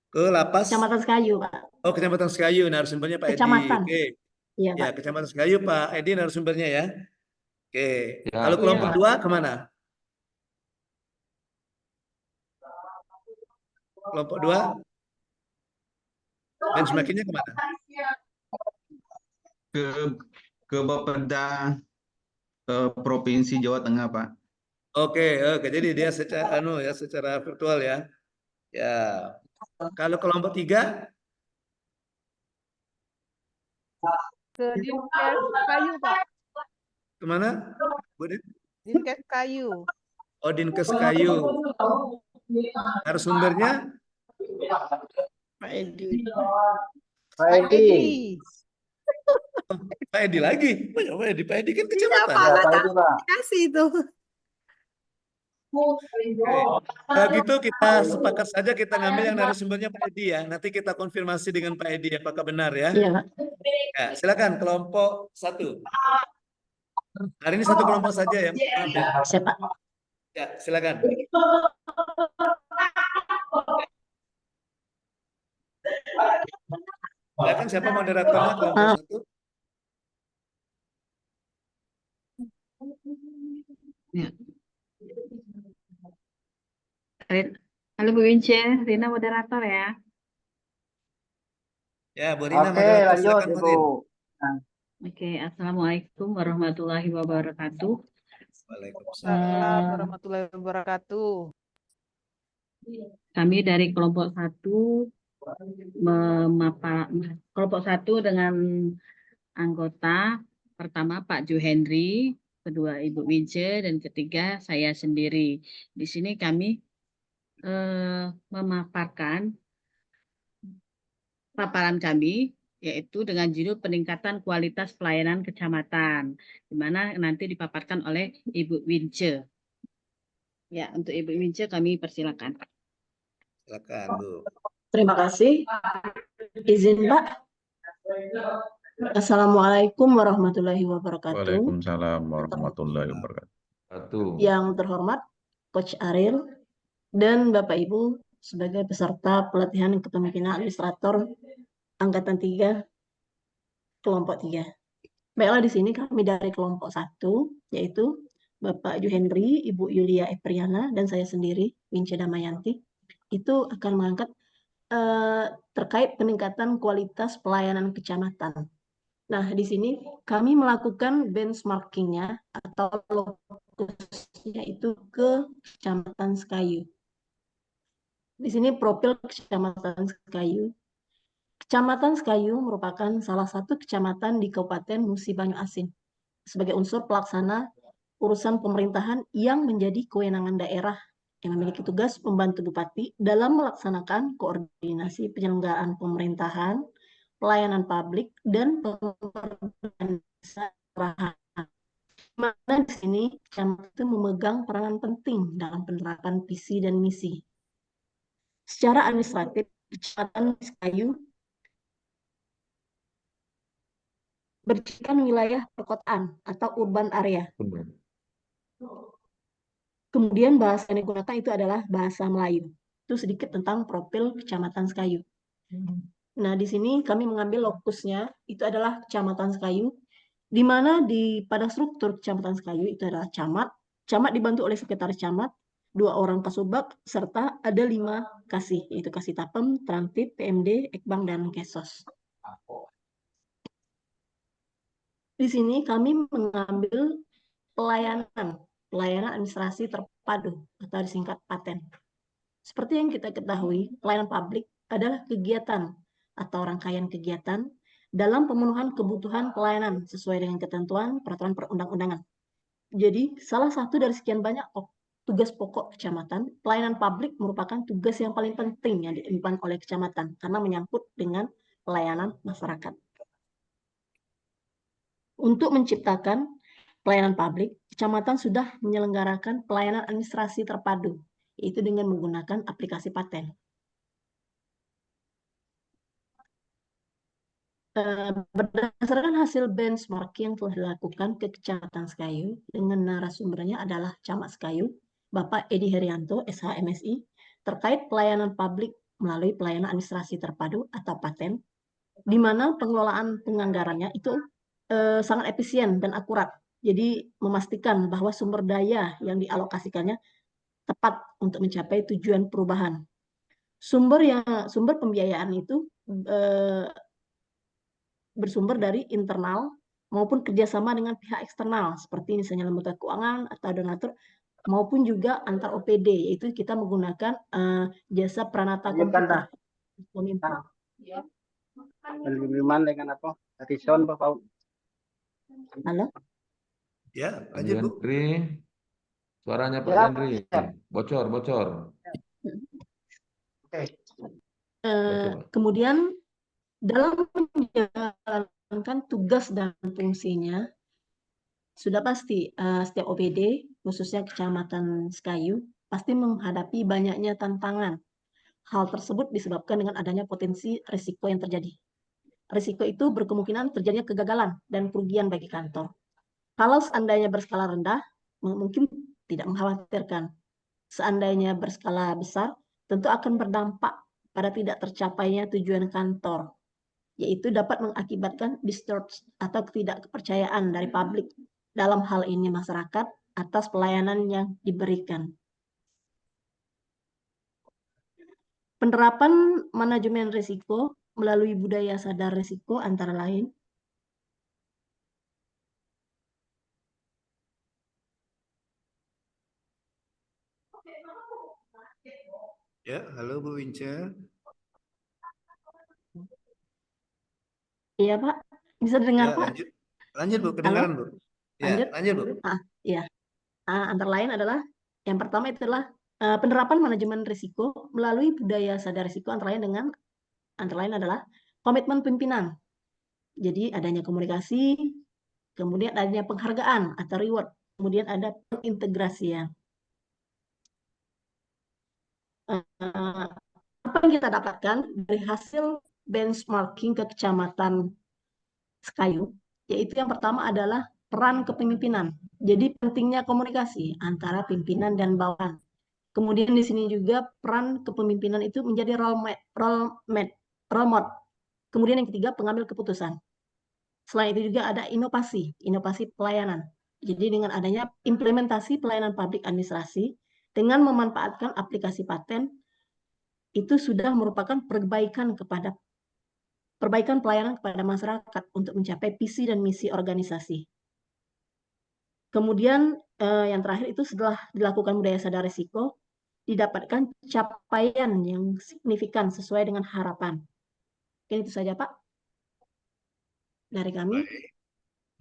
Ke lapas? Kecamatan Sekayu, Pak. Oh, Kecamatan Sekayu, narasumbernya Pak Edi. Kecamatan. Oke. Iya, Ya, Pak. Kecamatan Sekayu Pak Edi narasumbernya ya. Oke. Ya, Kalau kelompok Iya. 2 kemana? Kelompok 2? Benchmarkingnya kemana? Ke Bapeda Provinsi Jawa Tengah, Pak. Oke, jadi dia secara virtual ya. Ya. Kalau kelompok 3? Ke Dinkes Kayu, Pak. Kemana? Bu Din? Dinkes Kayu. Oh, Dinkes Kayu. Narasumbernya? Pak Edi. Pak Edi. Pak Edi lagi. Pak Edi kan kecamatan. Iya, Pak, Pak Edi, Pak. kasih itu. Kalau gitu kita sepakat saja kita ngambil yang narasumbernya Pak Edi ya. Nanti kita konfirmasi dengan Pak Edi apakah benar ya. Iya, Pak. Ya, silakan kelompok 1. Hari ini satu kelompok saja ya. Maaf ya. Siapa? Ya, silakan. Silakan siapa moderatornya kelompok 1? Ya. Halo Bu Wince, Rina moderator ya. Ya, Bu Rina Oke, moderator. lanjut Silakan, Bu Ibu. Rin. Nah, Oke, Assalamualaikum warahmatullahi wabarakatuh. Waalaikumsalam warahmatullahi wabarakatuh. Kami dari kelompok 1 kelompok 1 dengan anggota pertama Pak Juhendri, kedua Ibu Wince, dan ketiga saya sendiri. Di sini kami memaparkan paparan kami, yaitu dengan judul peningkatan kualitas pelayanan kecamatan, di mana nanti dipaparkan oleh Ibu Wince. Ya, untuk Ibu Wince kami persilakan. Silakan, Bu. Terima kasih. Izin, Pak. Assalamualaikum warahmatullahi wabarakatuh. Waalaikumsalam warahmatullahi wabarakatuh. Yang terhormat Coach Ariel dan Bapak Ibu sebagai peserta pelatihan kepemimpinan administrator angkatan 3 kelompok 3. Baiklah, di sini kami dari kelompok 1 yaitu Bapak Juhendri, Ibu Yulia Epriana, dan saya sendiri Wince Damayanti itu akan mengangkat terkait peningkatan kualitas pelayanan kecamatan. Nah, di sini kami melakukan benchmarkingnya atau lokusnya itu ke Kecamatan Sekayu. Di sini profil Kecamatan Sekayu. Kecamatan Sekayu merupakan salah satu kecamatan di Kabupaten Musi Banyu Asin sebagai unsur pelaksana urusan pemerintahan yang menjadi kewenangan daerah yang memiliki tugas pembantu bupati dalam melaksanakan koordinasi penyelenggaraan pemerintahan, pelayanan publik, dan pemerintahan daerah. Mana di sini kecamatan itu memegang peranan penting dalam penerapan visi dan misi. Secara administratif, Kecamatan Sekayu bercirikan wilayah perkotaan atau urban area. Kemudian bahasa yang digunakan itu adalah bahasa Melayu. Itu sedikit tentang profil Kecamatan Sekayu. Nah, di sini kami mengambil lokusnya, itu adalah Kecamatan Sekayu, di mana pada struktur Kecamatan Sekayu itu adalah camat, Camat dibantu oleh sekretaris camat, 2 orang kasubag, serta ada 5 kasih, yaitu kasih tapem, transtip, PMD, ekbang, dan kesos. Di sini kami mengambil pelayanan administrasi terpadu atau disingkat PATEN. Seperti yang kita ketahui, pelayanan publik adalah kegiatan atau rangkaian kegiatan dalam pemenuhan kebutuhan pelayanan sesuai dengan ketentuan peraturan perundang-undangan. Jadi, salah satu dari sekian banyak tugas pokok kecamatan, pelayanan publik merupakan tugas yang paling penting yang diemban oleh kecamatan karena menyangkut dengan pelayanan masyarakat. Untuk menciptakan pelayanan publik, kecamatan sudah menyelenggarakan pelayanan administrasi terpadu, yaitu dengan menggunakan aplikasi PATEN. Berdasarkan hasil benchmarking yang telah dilakukan ke Kecamatan Sekayu, dengan narasumbernya adalah Camat Sekayu, Bapak Edi Herianto, SH MSI, terkait pelayanan publik melalui pelayanan administrasi terpadu atau PATEN, di mana pengelolaan penganggarannya itu sangat efisien dan akurat. Jadi memastikan bahwa sumber daya yang dialokasikannya tepat untuk mencapai tujuan perubahan. Sumber pembiayaan itu bersumber dari internal maupun kerjasama dengan pihak eksternal seperti misalnya lembaga keuangan atau donatur maupun juga antar OPD, yaitu kita menggunakan jasa Pranata Komputer. Dengan apa? Horizon Bapak. Halo? Ya, Pak lanjut Bu. Henry. Suaranya Pak Ya, Henry. Bocor. Oke. Kemudian dalam menjalankan tugas dan fungsinya, sudah pasti setiap OPD, khususnya Kecamatan Sekayu, pasti menghadapi banyaknya tantangan. Hal tersebut disebabkan dengan adanya potensi risiko yang terjadi. Risiko itu berkemungkinan terjadinya kegagalan dan kerugian bagi kantor. Kalau seandainya berskala rendah, mungkin tidak mengkhawatirkan. Seandainya berskala besar, tentu akan berdampak pada tidak tercapainya tujuan kantor, yaitu dapat mengakibatkan distrust atau ketidakpercayaan dari publik dalam hal ini masyarakat atas pelayanan yang diberikan. Penerapan manajemen risiko melalui budaya sadar risiko antara lain Ya, halo Bu Wince. Iya Pak, bisa dengar Ya, Pak? lanjut Bu, kedengaran Bu. Ya, lanjut Bu. Ya, antara lain adalah yang pertama itu adalah penerapan manajemen risiko melalui budaya sadar risiko antara lain adalah komitmen pimpinan. Jadi adanya komunikasi, kemudian adanya penghargaan atau reward, kemudian ada pengintegrasian. Apa yang kita dapatkan dari hasil benchmarking ke Kecamatan Sekayu, yaitu yang pertama adalah peran kepemimpinan. Jadi pentingnya komunikasi antara pimpinan dan bawahan. Kemudian di sini juga peran kepemimpinan itu menjadi role model. Kemudian yang ketiga, pengambil keputusan. Selain itu juga ada inovasi pelayanan. Jadi dengan adanya implementasi pelayanan publik administrasi dengan memanfaatkan aplikasi PATEN, itu sudah merupakan perbaikan pelayanan kepada masyarakat untuk mencapai visi dan misi organisasi. Kemudian yang terakhir itu setelah dilakukan budaya sadar risiko, didapatkan capaian yang signifikan sesuai dengan harapan. Mungkin itu saja Pak dari kami. Baik.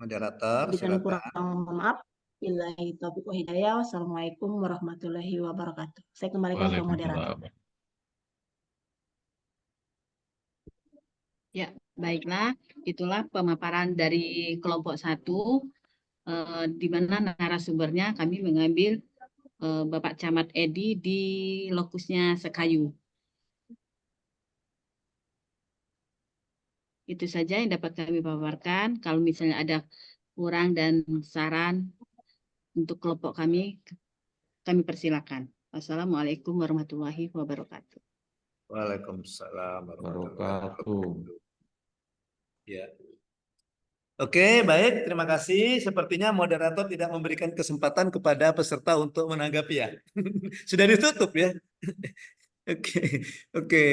Moderator, Jika silakan. kurang maaf. Billahi taufiq wa hidayah. Wassalamualaikum warahmatullahi wabarakatuh. Saya kembalikan ke moderator. Ya, baiklah. Itulah pemaparan dari kelompok 1, di mana narasumbernya kami mengambil Bapak Camat Edi di lokusnya Sekayu. Itu saja yang dapat kami paparkan. Kalau misalnya ada kurang dan saran untuk kelompok kami persilakan. Wassalamualaikum warahmatullahi wabarakatuh. Waalaikumsalam warahmatullahi wabarakatuh. Ya. Oke, baik. Terima kasih. Sepertinya moderator tidak memberikan kesempatan kepada peserta untuk menanggapi ya. Sudah ditutup ya. Oke, oke.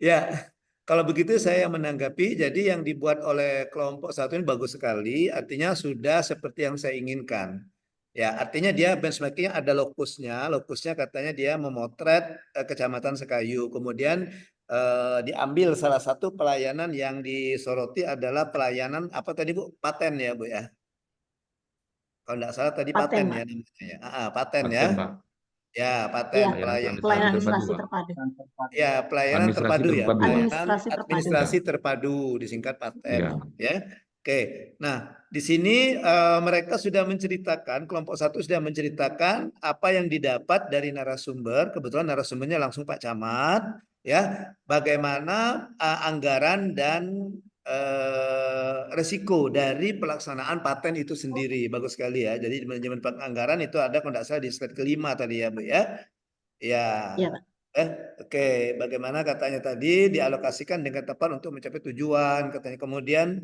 Ya, kalau begitu saya menanggapi. Jadi yang dibuat oleh kelompok satu ini bagus sekali. Artinya sudah seperti yang saya inginkan. Ya, artinya dia benchmarkingnya ada lokusnya. Lokusnya katanya dia memotret Kecamatan Sekayu. Kemudian diambil salah satu pelayanan yang disoroti adalah pelayanan apa tadi Bu? Paten ya Bu ya. Kalau tidak salah tadi paten, Paten, ya Pak. namanya ya. Paten ya. Paten, Pak. Ya, Iya, paten pelayanan Administrasi administrasi terpadu, Pak. terpadu. ya pelayanan Administrasi terpadu ya, terpadu, Pak. pelayanan Administrasi terpadu. administrasi terpadu disingkat paten Iya. ya. Oke. Nah, di sini mereka sudah menceritakan, kelompok satu sudah menceritakan apa yang didapat dari narasumber. Kebetulan narasumbernya langsung Pak Camat ya. Bagaimana anggaran dan resiko dari pelaksanaan paten itu sendiri. Bagus sekali ya. Jadi manajemen anggaran itu ada kalau tidak salah di slide kelima tadi ya Bu ya. Ya. Iya, Pak. Oke, bagaimana katanya tadi dialokasikan dengan tepat untuk mencapai tujuan, katanya kemudian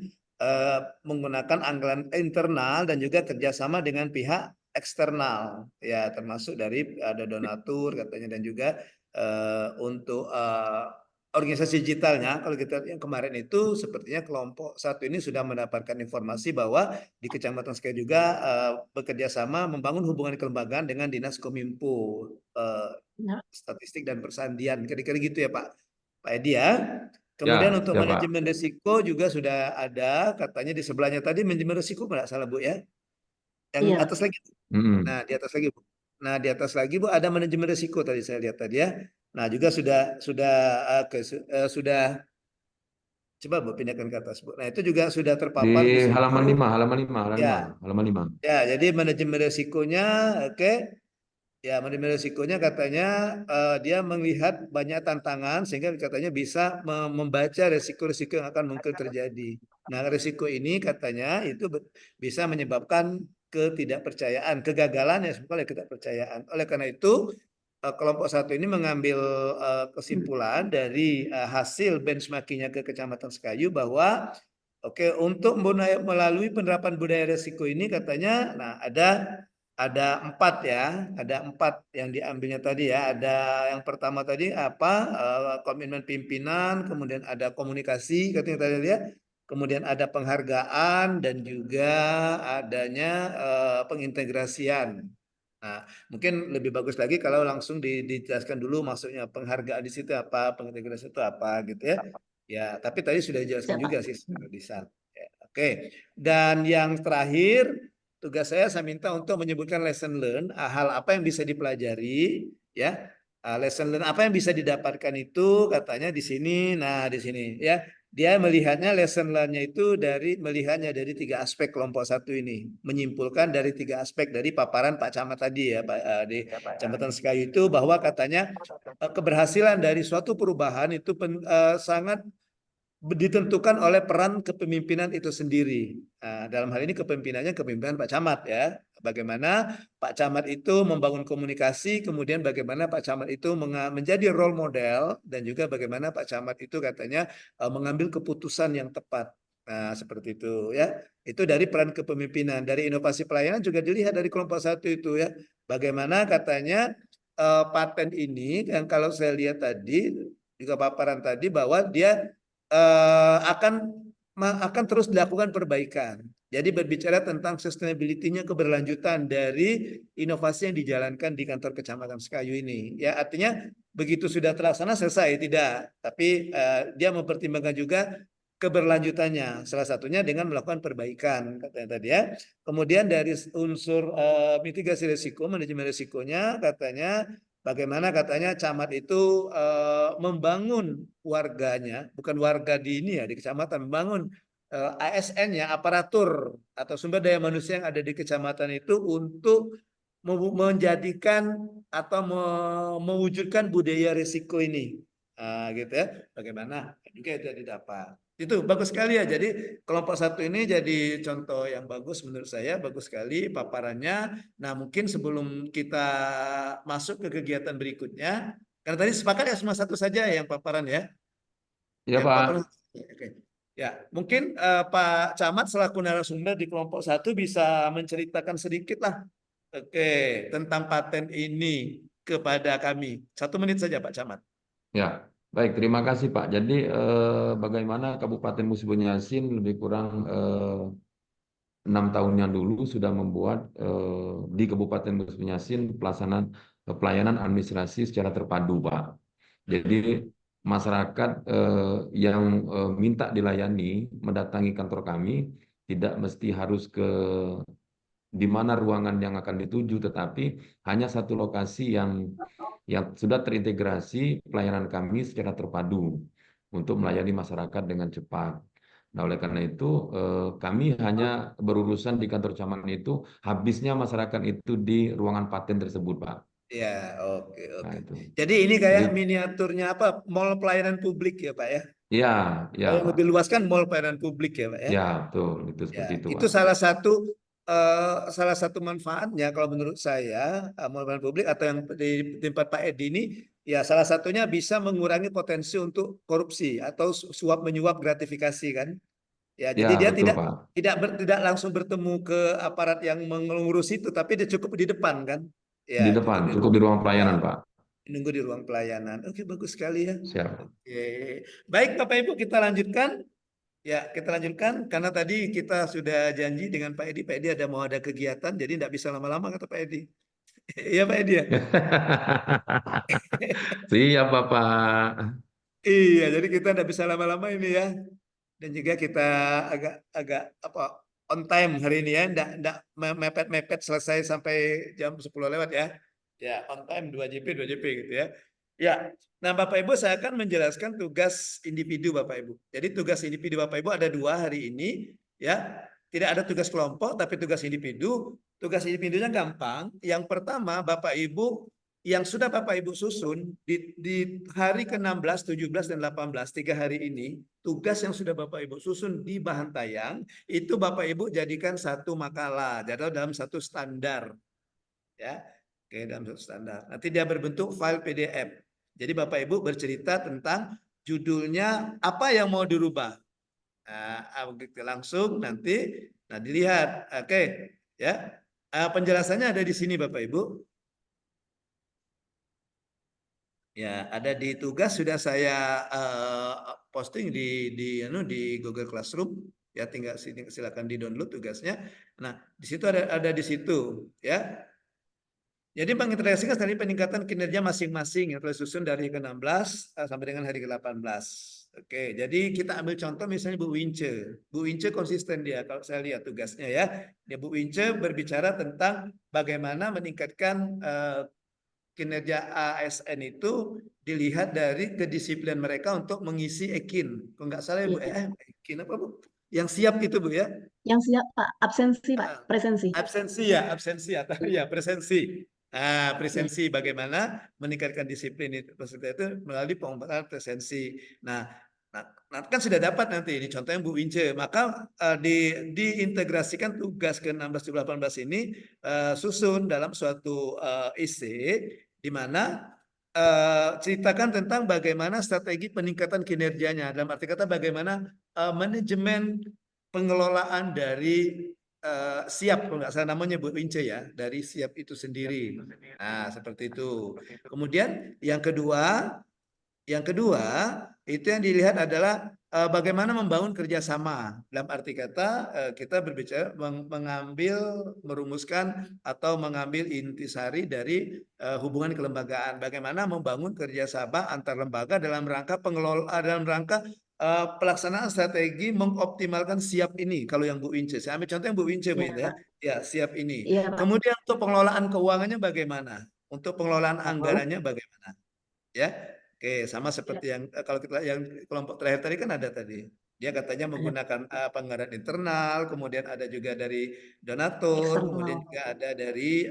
menggunakan anggaran internal dan juga kerjasama dengan pihak eksternal, ya termasuk dari ada donatur katanya dan juga untuk organisasi digitalnya. Kalau kita lihat yang kemarin itu sepertinya kelompok satu ini sudah mendapatkan informasi bahwa di Kecamatan Sekayu juga bekerja sama membangun hubungan kelembagaan dengan Dinas Kominfo. Statistik dan persandian, kira-kira gitu ya Pak Edi ya. Kemudian untuk Pak. manajemen risiko juga sudah ada, katanya di sebelahnya tadi manajemen risiko nggak salah Bu ya. Yang Iya. atas lagi. Nah di atas lagi Bu. Nah di atas lagi Bu ada manajemen risiko tadi saya lihat tadi ya. Nah juga sudah coba Bu pindahkan ke atas Bu. Nah itu juga sudah terpapar di situ. halaman 5. Ya. Halaman 5. Ya jadi manajemen risikonya oke. Ya, manajemen risikonya katanya dia melihat banyak tantangan sehingga katanya bisa membaca risiko-risiko yang akan mungkin terjadi. Nah, risiko ini katanya itu bisa menyebabkan ketidakpercayaan, kegagalan ya sebetulnya ketidakpercayaan. Oleh karena itu, kelompok satu ini mengambil kesimpulan dari hasil benchmarkingnya ke Kecamatan Sekayu bahwa oke, untuk melalui penerapan budaya risiko ini katanya, nah ada 4 ya, ada 4 yang diambilnya tadi ya. Ada yang pertama tadi apa komitmen pimpinan, kemudian ada komunikasi katanya tadi ya, kemudian ada penghargaan dan juga adanya pengintegrasian. Nah, mungkin lebih bagus lagi kalau langsung dijelaskan dulu maksudnya penghargaan di situ apa, pengintegrasi itu apa gitu ya. Ya, tapi tadi sudah dijelaskan juga sih secara lisan. Ya, oke. Dan yang terakhir tugas saya minta untuk menyebutkan lesson learn, hal apa yang bisa dipelajari, ya, lesson learn apa yang bisa didapatkan itu katanya di sini, nah di sini, ya, dia melihatnya lesson learn-nya itu melihatnya dari 3 aspek kelompok satu ini, menyimpulkan dari 3 aspek dari paparan Pak Camat tadi ya, Pak di Kecamatan Sekayu itu bahwa katanya keberhasilan dari suatu perubahan itu sangat ditentukan oleh peran kepemimpinan itu sendiri. Nah, dalam hal ini kepemimpinannya kepemimpinan Pak Camat ya. Bagaimana Pak Camat itu membangun komunikasi, kemudian bagaimana Pak Camat itu menjadi role model dan juga bagaimana Pak Camat itu katanya mengambil keputusan yang tepat. Nah, seperti itu ya. Itu dari peran kepemimpinan. Dari inovasi pelayanan juga dilihat dari kelompok satu itu ya. Bagaimana katanya paten ini yang kalau saya lihat tadi juga paparan tadi bahwa dia akan terus dilakukan perbaikan. Jadi berbicara tentang sustainability-nya keberlanjutan dari inovasi yang dijalankan di kantor Kecamatan Sekayu ini. Ya artinya begitu sudah terlaksana selesai tidak, tapi dia mempertimbangkan juga keberlanjutannya. Salah satunya dengan melakukan perbaikan katanya tadi ya. Kemudian dari unsur mitigasi risiko, manajemen risikonya katanya bagaimana katanya camat itu membangun warganya, bukan warga di ini ya, di kecamatan, membangun ASN-nya, aparatur atau sumber daya manusia yang ada di kecamatan itu untuk menjadikan atau mewujudkan budaya risiko ini. Gitu ya, bagaimana juga itu didapat. Itu bagus sekali ya. Jadi kelompok satu ini jadi contoh yang bagus menurut saya, bagus sekali paparannya. Nah mungkin sebelum kita masuk ke kegiatan berikutnya, karena tadi sepakat ya cuma satu saja yang paparan ya. Iya Pak. Oke. Ya, mungkin Pak Camat selaku narasumber di kelompok 1 bisa menceritakan sedikit lah, tentang paten ini kepada kami. 1 menit saja Pak Camat. Ya, baik. Terima kasih Pak. Jadi bagaimana Kabupaten Musi Banyu lebih kurang 6 tahun yang dulu sudah membuat di Kabupaten Musi Banyu pelaksanaan pelayanan administrasi secara terpadu, Pak. Jadi masyarakat yang minta dilayani mendatangi kantor kami tidak mesti harus ke di mana ruangan yang akan dituju, tetapi hanya satu lokasi yang sudah terintegrasi pelayanan kami secara terpadu untuk melayani masyarakat dengan cepat. Nah, oleh karena itu kami hanya berurusan di kantor camat itu, habisnya masyarakat itu di ruangan paten tersebut, Pak. Ya, oke. Nah, itu. Jadi ini kayak miniaturnya apa? Mall pelayanan publik ya, Pak ya? Iya, ya, Yang Pak. lebih luas kan mall pelayanan publik ya, Pak ya? Ya, betul. Itu seperti itu, Itu Pak. salah satu manfaatnya kalau menurut saya mall pelayanan publik atau yang di tempat Pak Edi ini, ya salah satunya bisa mengurangi potensi untuk korupsi atau suap menyuap gratifikasi kan? Ya, jadi Ya, dia betul, Pak. tidak langsung bertemu ke aparat yang mengurus itu, tapi dia cukup di depan kan? Di Ya, depan, cukup di ruang pelayanan, Pak. Nunggu di ruang pelayanan. Oke, bagus sekali ya. Siap. Oke. Baik, Bapak Ibu, kita lanjutkan. Ya, kita lanjutkan karena tadi kita sudah janji dengan Pak Edi. Pak Edi mau ada kegiatan, jadi tidak bisa lama-lama kata Pak Edi. Iya, Pak Edi ya? Siap, Bapak. Iya, jadi kita tidak bisa lama-lama ini ya. Dan juga kita agak apa on time hari ini ya, enggak mepet-mepet selesai sampai jam 10 lewat ya. Ya, on time 2 JP gitu ya. Ya, nah Bapak Ibu saya akan menjelaskan tugas individu Bapak Ibu. Jadi tugas individu Bapak Ibu ada 2 hari ini ya. Tidak ada tugas kelompok tapi tugas individu. Tugas individunya gampang. Yang pertama Bapak Ibu yang sudah Bapak Ibu susun di hari ke-16, 17, dan 18, 3 hari ini, tugas yang sudah Bapak Ibu susun di bahan tayang, itu Bapak Ibu jadikan satu makalah, atau dalam satu standar. Ya, oke, dalam satu standar. Nanti dia berbentuk file PDF. Jadi Bapak Ibu bercerita tentang judulnya apa yang mau dirubah. Nah, langsung nanti dilihat. Oke, ya. Penjelasannya ada di sini Bapak Ibu. Ya, ada di tugas sudah saya posting di Google Classroom ya, tinggal silakan di-download tugasnya. Nah, di situ ada di situ ya. Jadi mengintegrasikan tadi peningkatan kinerja masing-masing yang telah susun dari ke-16 sampai dengan hari ke-18. Oke, jadi kita ambil contoh misalnya Bu Wince. Bu Wince konsisten dia kalau saya lihat tugasnya ya. Ya, Bu Wince berbicara tentang bagaimana meningkatkan kinerja ASN itu dilihat dari kedisiplinan mereka untuk mengisi EKIN. Kalau nggak salah ya Bu, EKIN apa Bu? Yang siap itu Bu ya? Yang siap Pak, absensi Pak, presensi. Absensi atau ya presensi. Nah, presensi bagaimana meningkatkan disiplin itu peserta itu melalui pengumpulkan presensi. Nah, kan sudah dapat nanti ini contohnya Bu Wince, maka diintegrasikan tugas ke-16, 17, 18 ini susun dalam suatu isi di mana ceritakan tentang bagaimana strategi peningkatan kinerjanya, dalam arti kata bagaimana manajemen pengelolaan dari siap, kalau nggak salah namanya Bu Wince ya, dari siap itu sendiri. Nah, seperti itu. Kemudian yang kedua itu yang dilihat adalah bagaimana membangun kerjasama. Dalam arti kata kita berbicara merumuskan atau mengambil intisari dari hubungan kelembagaan. Bagaimana membangun kerjasama antar lembaga dalam rangka dalam rangka pelaksanaan strategi mengoptimalkan siap ini. Kalau yang Bu Wince, saya ambil contoh yang Bu Wince ya. Ya, siap ini. Kemudian untuk pengelolaan keuangannya bagaimana? Untuk pengelolaan anggarannya bagaimana? Ya. Oke, sama seperti yang kalau kita yang kelompok terakhir tadi kan ada tadi. Dia katanya menggunakan anggaran internal, kemudian ada juga dari donatur, kemudian juga ada dari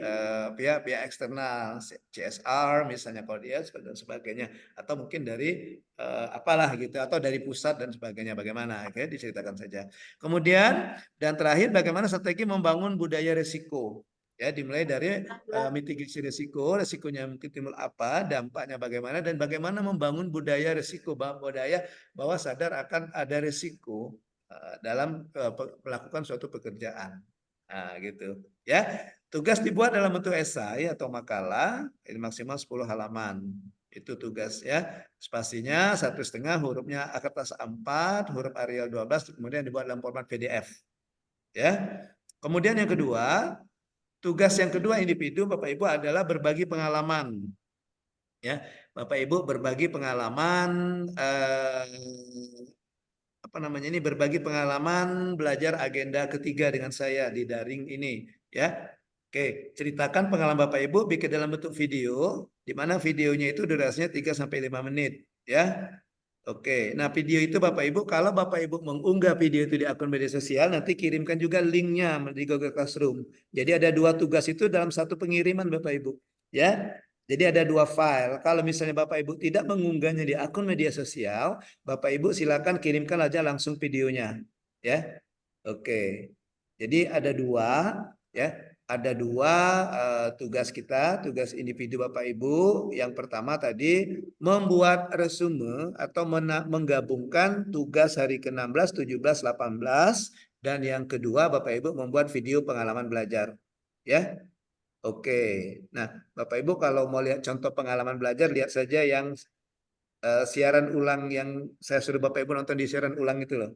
pihak-pihak eksternal, CSR misalnya kalau dia dan sebagainya, atau mungkin dari apalah gitu, atau dari pusat dan sebagainya. Bagaimana? Oke, diceritakan saja. Kemudian dan terakhir bagaimana strategi membangun budaya risiko. Ya, dimulai dari mitigasi risiko, risikonya mungkin timbul apa, dampaknya bagaimana, dan bagaimana membangun budaya risiko, budaya bahwa sadar akan ada risiko dalam melakukan suatu pekerjaan. Nah, gitu. Ya, tugas dibuat dalam bentuk esai atau makalah, ini maksimal 10 halaman. Itu tugas ya. Spasinya 1,5, hurufnya kertas A4, huruf Arial 12, kemudian dibuat dalam format PDF. Ya. Kemudian yang kedua, tugas yang kedua individu Bapak Ibu adalah berbagi pengalaman. Ya, Bapak Ibu berbagi pengalaman berbagi pengalaman belajar agenda ketiga dengan saya di daring ini, ya. Oke, ceritakan pengalaman Bapak Ibu bikin dalam bentuk video, di mana videonya itu durasinya 3 sampai 5 menit, ya. Oke, nah video itu Bapak Ibu, kalau Bapak Ibu mengunggah video itu di akun media sosial, nanti kirimkan juga linknya di Google Classroom. Jadi ada 2 tugas itu dalam satu pengiriman Bapak Ibu. Ya, jadi ada 2 file. Kalau misalnya Bapak Ibu tidak mengunggahnya di akun media sosial, Bapak Ibu silakan kirimkan aja langsung videonya. Ya, oke. Jadi ada 2, ya. Ada 2 tugas kita, tugas individu Bapak Ibu. Yang pertama tadi membuat resume atau menggabungkan tugas hari ke-16, 17, 18, dan yang kedua Bapak Ibu membuat video pengalaman belajar. Ya. Oke. Nah, Bapak Ibu kalau mau lihat contoh pengalaman belajar, lihat saja yang siaran ulang yang saya suruh Bapak Ibu nonton di siaran ulang itu loh.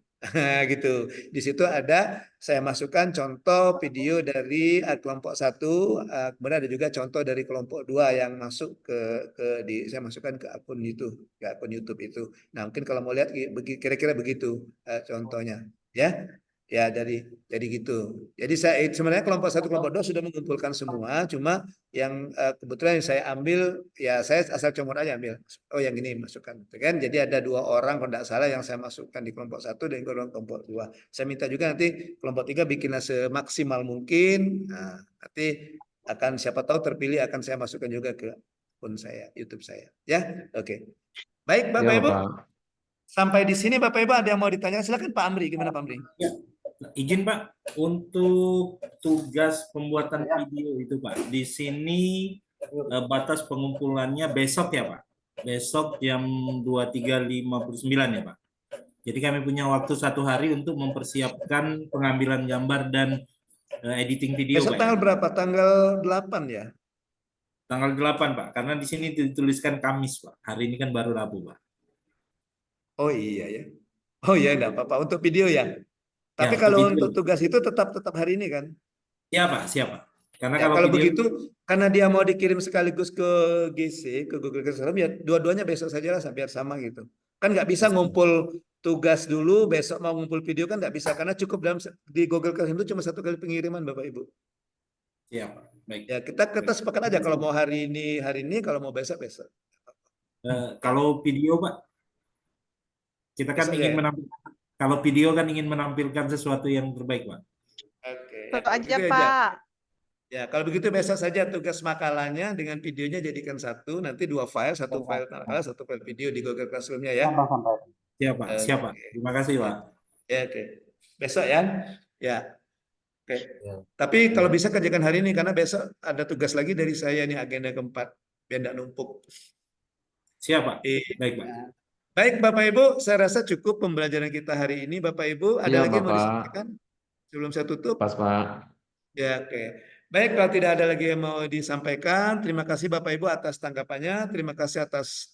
Gitu. Di situ ada saya masukkan contoh video dari kelompok 1, kemudian ada juga contoh dari kelompok 2 yang masuk saya masukkan ke akun YouTube itu. Nah, mungkin kalau mau lihat kira-kira begitu contohnya, ya. Ya, jadi gitu. Jadi saya sebenarnya kelompok 1, kelompok 2 sudah mengumpulkan semua, cuma yang kebetulan yang saya ambil, ya saya asal comot aja ambil. Oh, yang ini masukkan, kan? Jadi ada 2 orang kalau tidak salah yang saya masukkan di kelompok 1 dan kelompok 2. Saya minta juga nanti kelompok 3 bikinlah semaksimal mungkin. Nah, nanti akan siapa tahu terpilih akan saya masukkan juga ke akun saya, YouTube saya. Ya, oke. Baik, Bapak Ibu. Sampai di sini Bapak Ibu ada yang mau ditanyakan? Silakan Pak Amri, gimana Pak Amri? Ya. Izin Pak, untuk tugas pembuatan video itu Pak, di sini batas pengumpulannya besok ya Pak? Besok jam 23.59 ya Pak? Jadi kami punya waktu 1 hari untuk mempersiapkan pengambilan gambar dan editing video. Besok Pak, tanggal berapa? Tanggal 8 ya? Tanggal 8 Pak, karena di sini dituliskan Kamis Pak. Hari ini kan baru Rabu Pak. Oh iya ya. Oh iya, enggak apa-apa. Untuk video ya? Tapi Ya, kalau video. untuk tugas itu tetap hari ini kan? Ya Pak, siap Pak. Karena Ya, kalau kalau video, begitu, karena dia mau dikirim sekaligus ke GC, ke Google Classroom, ya dua-duanya besok saja lah biar sama gitu. Kan nggak bisa ngumpul tugas dulu, besok mau ngumpul video kan nggak bisa, karena cukup di Google Classroom itu cuma 1 kali pengiriman Bapak Ibu. Siap Pak. Baik. Ya kita sepakat aja kalau mau hari ini, kalau mau besok. Kalau video Pak, kita kan Besok ingin ya? menampilkan, kalau video kan ingin menampilkan sesuatu yang terbaik Pak. Oke. Itu aja Gitu Pak. Ya, kalau begitu besok saja tugas makalahnya dengan videonya jadikan 1, nanti 2 file, 1 file makalah, 1 file video di Google Classroom-nya ya. Siap Pak, siap Pak. Terima kasih Pak. Ya, oke. Besok ya. Ya. Oke. Tapi kalau bisa kerjakan hari ini karena besok ada tugas lagi dari saya nih, agenda keempat, biar tidak numpuk. Siap Pak. Baik Pak. Baik Bapak Ibu, saya rasa cukup pembelajaran kita hari ini. Bapak Ibu, ada lagi yang mau disampaikan sebelum saya tutup? Pas Pak. Ya, oke. Baik, kalau tidak ada lagi yang mau disampaikan, terima kasih Bapak Ibu atas tanggapannya, terima kasih atas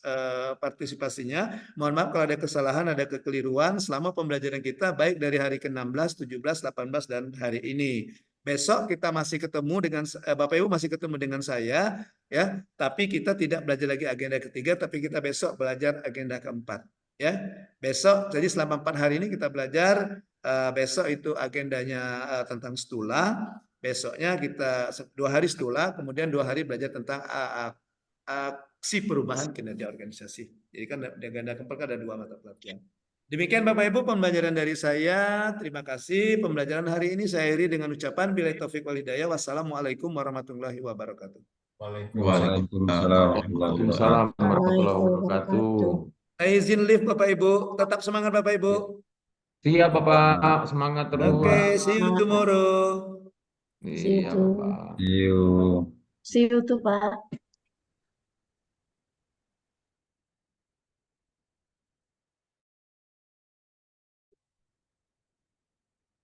partisipasinya. Mohon maaf kalau ada kesalahan, ada kekeliruan selama pembelajaran kita, baik dari hari ke-16, 17, 18, dan hari ini. Besok kita masih ketemu dengan Bapak Ibu masih ketemu dengan saya, ya. Tapi kita tidak belajar lagi agenda ketiga, tapi kita besok belajar agenda keempat, ya. Besok, jadi selama 4 hari ini kita belajar. Besok itu agendanya tentang stula. Besoknya kita 2 hari stula, kemudian 2 hari belajar tentang aksi perubahan kinerja organisasi. Jadi kan agenda keempat ada 2 mata pelajaran. Demikian Bapak Ibu pembelajaran dari saya. Terima kasih. Pembelajaran hari ini saya akhiri dengan ucapan billahi taufiq wal hidayah. Wassalamualaikum warahmatullahi wabarakatuh. Waalaikumsalam warahmatullahi wabarakatuh. Saya izin live Bapak Ibu. Tetap semangat Bapak Ibu. Siap Bapak, semangat terus. Oke, see you tomorrow. See you Iya, too. Bapak. See you. See you too, Pak.